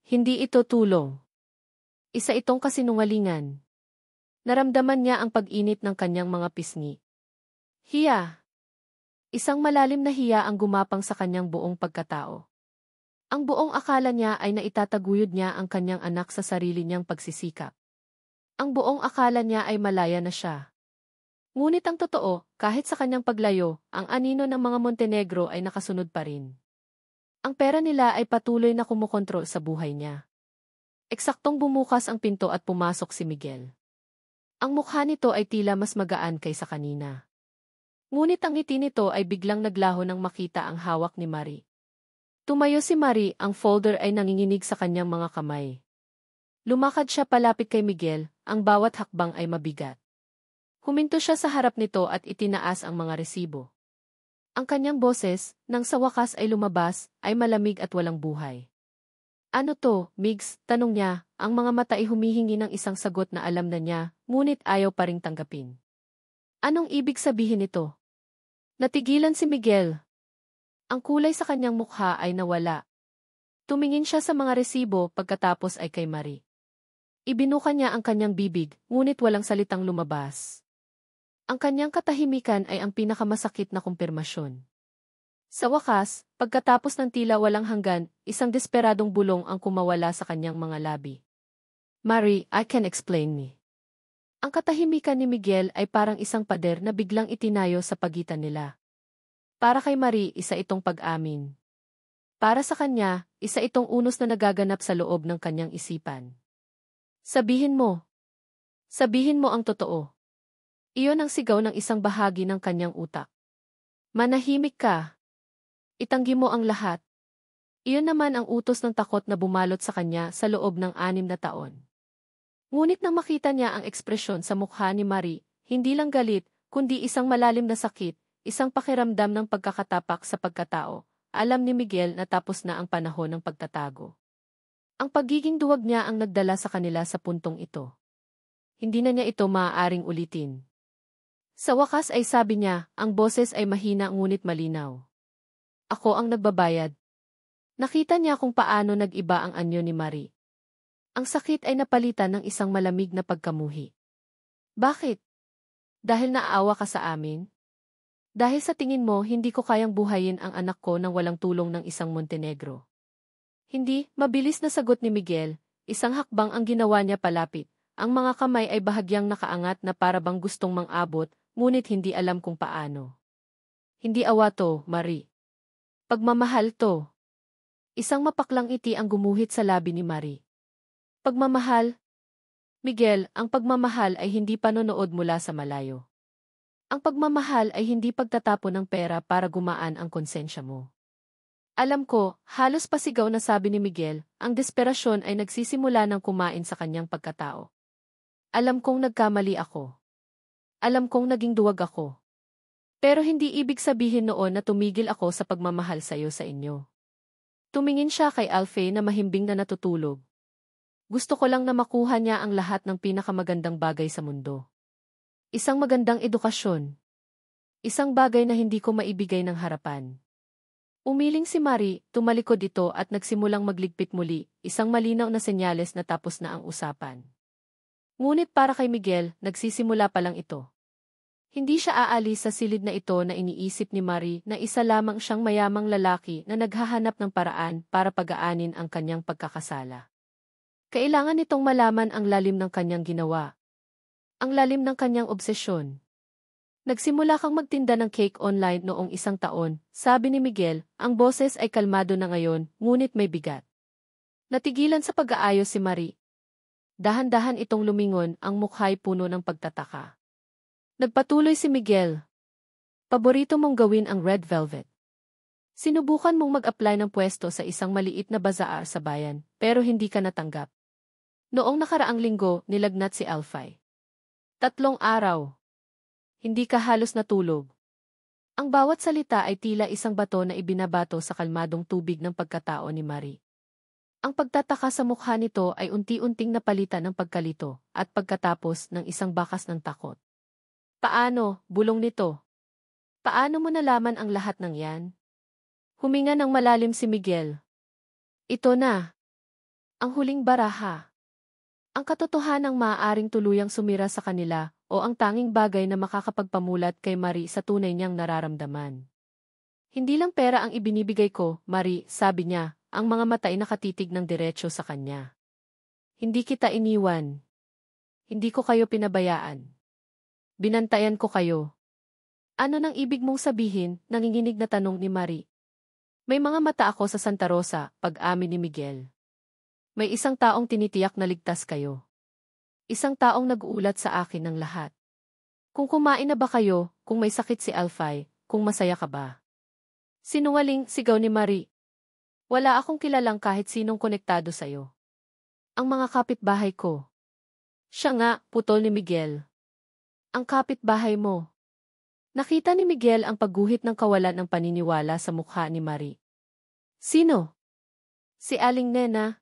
Hindi ito tulong. Isa itong kasinungalingan. Naramdaman niya ang pag-init ng kanyang mga pisngi. Hiya. Isang malalim na hiya ang gumapang sa kanyang buong pagkatao. Ang buong akala niya ay naitataguyod niya ang kanyang anak sa sarili niyang pagsisikap. Ang buong akala niya ay malaya na siya. Ngunit ang totoo, kahit sa kanyang paglayo, ang anino ng mga Montenegro ay nakasunod pa rin. Ang pera nila ay patuloy na kumukontrol sa buhay niya. Eksaktong bumukas ang pinto at pumasok si Miguel. Ang mukha nito ay tila mas magaan kaysa kanina. Ngunit ang ngiti nito ay biglang naglaho nang makita ang hawak ni Marie. Tumayo si Marie, ang folder ay nanginginig sa kanyang mga kamay. Lumakad siya palapit kay Miguel, ang bawat hakbang ay mabigat. Huminto siya sa harap nito at itinaas ang mga resibo. Ang kanyang boses, nang sa wakas ay lumabas, ay malamig at walang buhay. Ano to, Migs? Tanong niya, ang mga mata ay humihingi ng isang sagot na alam na niya, ngunit ayaw pa ring tanggapin. Anong ibig sabihin nito? Natigilan si Miguel. Ang kulay sa kanyang mukha ay nawala. Tumingin siya sa mga resibo pagkatapos ay kay Marie. Ibinuka niya ang kanyang bibig, ngunit walang salitang lumabas. Ang kanyang katahimikan ay ang pinakamasakit na kumpirmasyon. Sa wakas, pagkatapos ng tila walang hanggan, isang desperadong bulong ang kumawala sa kanyang mga labi. Marie, I can explain me. Ang katahimikan ni Miguel ay parang isang pader na biglang itinayo sa pagitan nila. Para kay Marie, isa itong pag-amin. Para sa kanya, isa itong unos na nagaganap sa loob ng kanyang isipan. Sabihin mo. Sabihin mo ang totoo. Iyon ang sigaw ng isang bahagi ng kanyang utak. Manahimik ka. Itanggi mo ang lahat. Iyon naman ang utos ng takot na bumalot sa kanya sa loob ng 6 na taon. Ngunit nang makita niya ang ekspresyon sa mukha ni Marie, hindi lang galit, kundi isang malalim na sakit, isang pakiramdam ng pagkakatapak sa pagkatao. Alam ni Miguel na tapos na ang panahon ng pagtatago. Ang pagiging duwag niya ang nagdala sa kanila sa puntong ito. Hindi na niya ito maaaring ulitin. Sa wakas ay sabi niya, ang boses ay mahina ngunit malinaw. Ako ang nagbabayad. Nakita niya kung paano nag-iba ang anyo ni Marie. Ang sakit ay napalitan ng isang malamig na pagkamuhi. Bakit? Dahil naaawa ka sa amin? Dahil sa tingin mo hindi ko kayang buhayin ang anak ko nang walang tulong ng isang Montenegro. Hindi, mabilis na sagot ni Miguel, isang hakbang ang ginawa niya palapit. Ang mga kamay ay bahagyang nakaangat na para bang gustong mang-abot, ngunit hindi alam kung paano. Hindi awa to, Marie. Pagmamahal to. Isang mapaklang ngiti ang gumuhit sa labi ni Marie. Pagmamahal? Miguel, ang pagmamahal ay hindi panonood mula sa malayo. Ang pagmamahal ay hindi pagtatapon ng pera para gumaan ang konsensya mo. Alam ko, halos pasigaw na sabi ni Miguel, ang desperasyon ay nagsisimula ng kumain sa kanyang pagkatao. Alam kong nagkamali ako. Alam kong naging duwag ako. Pero hindi ibig sabihin noon na tumigil ako sa pagmamahal sa iyo sa inyo. Tumingin siya kay Alfie na mahimbing na natutulog. Gusto ko lang na makuha niya ang lahat ng pinakamagandang bagay sa mundo. Isang magandang edukasyon. Isang bagay na hindi ko maibigay ng harapan. Umiling si Marie, tumalikod ito at nagsimulang magligpit muli, isang malinaw na senyales na tapos na ang usapan. Ngunit para kay Miguel, nagsisimula pa lang ito. Hindi siya aalis sa silid na ito na iniisip ni Marie na isa lamang siyang mayamang lalaki na naghahanap ng paraan para pagaanin ang kanyang pagkakasala. Kailangan nitong malaman ang lalim ng kanyang ginawa. Ang lalim ng kanyang obsesyon. Nagsimula kang magtinda ng cake online noong 1 taon, sabi ni Miguel, ang boses ay kalmado na ngayon, ngunit may bigat. Natigilan sa pag-aayos si Marie. Dahan-dahan itong lumingon, ang mukha'y puno ng pagtataka. Nagpatuloy si Miguel. Paborito mong gawin ang red velvet. Sinubukan mong mag-apply ng pwesto sa isang maliit na bazaar sa bayan, pero hindi ka natanggap. Noong nakaraang linggo, nilagnat si Alfie. 3 araw. Hindi ka halos natulog. Ang bawat salita ay tila isang bato na ibinabato sa kalmadong tubig ng pagkatao ni Marie. Ang pagtataka sa mukha nito ay unti-unting napalitan ng pagkalito, at pagkatapos ng isang bakas ng takot. Paano, bulong nito? Paano mo nalaman ang lahat ng yan? Huminga ng malalim si Miguel. Ito na. Ang huling baraha. Ang katotohanang maaaring tuluyang sumira sa kanila o ang tanging bagay na makakapagpamulat kay Marie sa tunay niyang nararamdaman. Hindi lang pera ang ibinibigay ko, Marie, sabi niya, ang mga mata ay nakatitig ng diretso sa kanya. Hindi kita iniwan. Hindi ko kayo pinabayaan. Binantayan ko kayo. Ano nang ibig mong sabihin, nanginginig na tanong ni Marie. May mga mata ako sa Santa Rosa, pag-amin ni Miguel. May isang taong tinitiyak na ligtas kayo. Isang taong nag-uulat sa akin ng lahat. Kung kumain na ba kayo, kung may sakit si Alfie, kung masaya ka ba? Sinungaling, sigaw ni Marie. Wala akong kilalang kahit sinong konektado sa'yo. Ang mga kapitbahay ko. Siya nga, putol ni Miguel. Ang kapitbahay mo. Nakita ni Miguel ang pagguhit ng kawalan ng paniniwala sa mukha ni Marie. Sino? Si Aling Nena?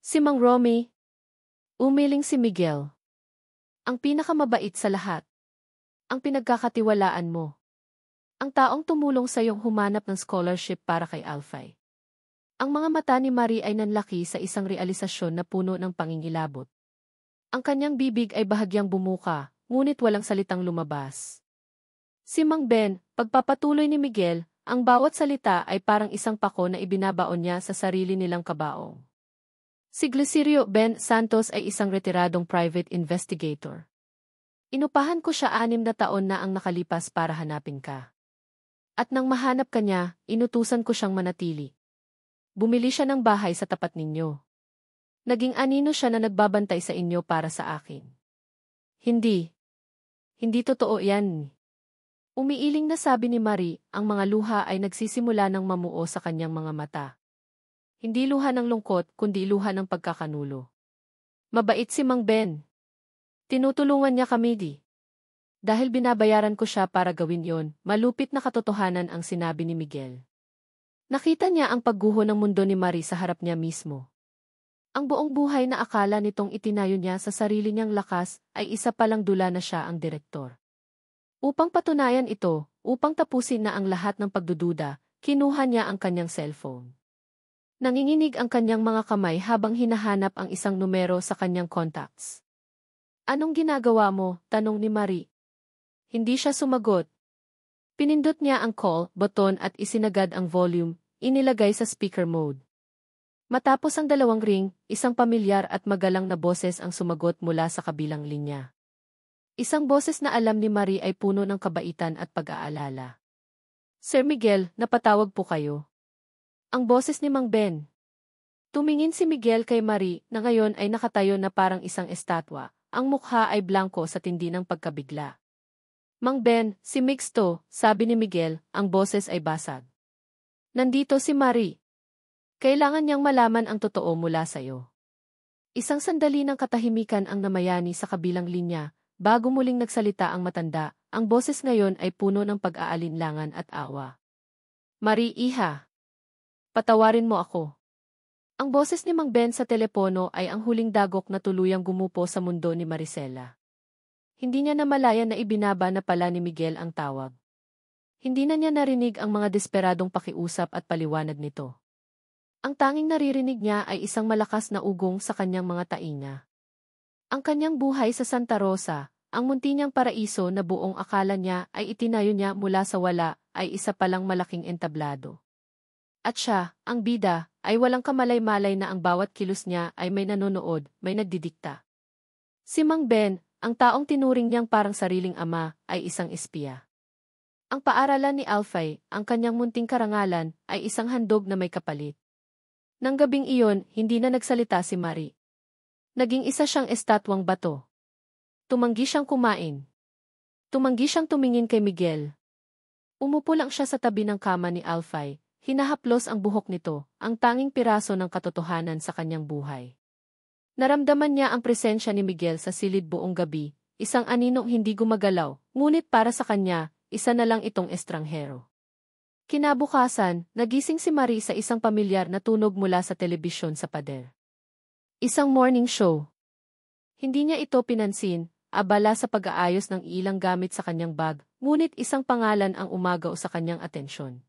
Si Mang Romy? Umiling si Miguel. Ang pinakamabait sa lahat. Ang pinagkakatiwalaan mo. Ang taong tumulong sa iyong humanap ng scholarship para kay Alfie. Ang mga mata ni Marie ay nanlaki sa isang realisasyon na puno ng pangingilabot. Ang kanyang bibig ay bahagyang bumuka, ngunit walang salitang lumabas. Si Mang Ben, pagpapatuloy ni Miguel, ang bawat salita ay parang isang pako na ibinabaon niya sa sarili nilang kabaong. Si Glicirio Ben Santos ay isang retiradong private investigator. Inupahan ko siya 6 na taon na ang nakalipas para hanapin ka. At nang mahanap ka niya, inutusan ko siyang manatili. Bumili siya ng bahay sa tapat ninyo. Naging anino siya na nagbabantay sa inyo para sa akin. Hindi. Hindi totoo yan. Umiiling na sabi ni Marie, ang mga luha ay nagsisimula ng mamuo sa kanyang mga mata. Hindi luha ng lungkot, kundi luha ng pagkakanulo. Mabait si Mang Ben. Tinutulungan niya kami Dahil binabayaran ko siya para gawin yon, malupit na katotohanan ang sinabi ni Miguel. Nakita niya ang pagguho ng mundo ni Marie sa harap niya mismo. Ang buong buhay na akala nitong itinayo niya sa sarili niyang lakas ay isa palang dula na siya ang direktor. Upang patunayan ito, upang tapusin na ang lahat ng pagdududa, kinuha niya ang kanyang cellphone. Nanginginig ang kanyang mga kamay habang hinahanap ang isang numero sa kanyang contacts. Anong ginagawa mo? Tanong ni Marie. Hindi siya sumagot. Pinindot niya ang call button at isinagad ang volume, inilagay sa speaker mode. Matapos ang 2 ring, isang pamilyar at magalang na boses ang sumagot mula sa kabilang linya. Isang boses na alam ni Marie ay puno ng kabaitan at pag-aalala. Sir Miguel, napatawag po kayo. Ang boses ni Mang Ben. Tumingin si Miguel kay Marie na ngayon ay nakatayo na parang isang estatwa. Ang mukha ay blanko sa tindi ng pagkabigla. Mang Ben, si Mixto, sabi ni Miguel, ang boses ay basag. Nandito si Marie. Kailangan niyang malaman ang totoo mula sa'yo. Isang sandali ng katahimikan ang namayani sa kabilang linya. Bago muling nagsalita ang matanda, ang boses ngayon ay puno ng pag-aalinlangan at awa. Marie, iha. Patawarin mo ako. Ang boses ni Mang Ben sa telepono ay ang huling dagok na tuluyang gumupo sa mundo ni Maricela. Hindi niya namalayan na ibinaba na pala ni Miguel ang tawag. Hindi na niya narinig ang mga desperadong pakiusap at paliwanag nito. Ang tanging naririnig niya ay isang malakas na ugong sa kanyang mga tainga. Ang kanyang buhay sa Santa Rosa, ang munti niyang paraiso na buong akala niya ay itinayo niya mula sa wala, ay isa palang malaking entablado. At siya, ang bida, ay walang kamalay-malay na ang bawat kilos niya ay may nanonood, may nagdidikta. Si Mang Ben, ang taong tinuring niyang parang sariling ama, ay isang espiya. Ang paaralan ni Alfie, ang kanyang munting karangalan, ay isang handog na may kapalit. Nang gabing iyon, hindi na nagsalita si Marie. Naging isa siyang estatwang bato. Tumanggi siyang kumain. Tumanggi siyang tumingin kay Miguel. Umupo lang siya sa tabi ng kama ni Alfie, hinahaplos ang buhok nito, ang tanging piraso ng katotohanan sa kanyang buhay. Naramdaman niya ang presensya ni Miguel sa silid buong gabi, isang aninong hindi gumagalaw, ngunit para sa kanya, isa na lang itong estranghero. Kinabukasan, nagising si Marie sa isang pamilyar na tunog mula sa telebisyon sa pader. Isang morning show. Hindi niya ito pinansin, abala sa pag-aayos ng ilang gamit sa kanyang bag, ngunit isang pangalan ang umagaw sa kanyang atensyon.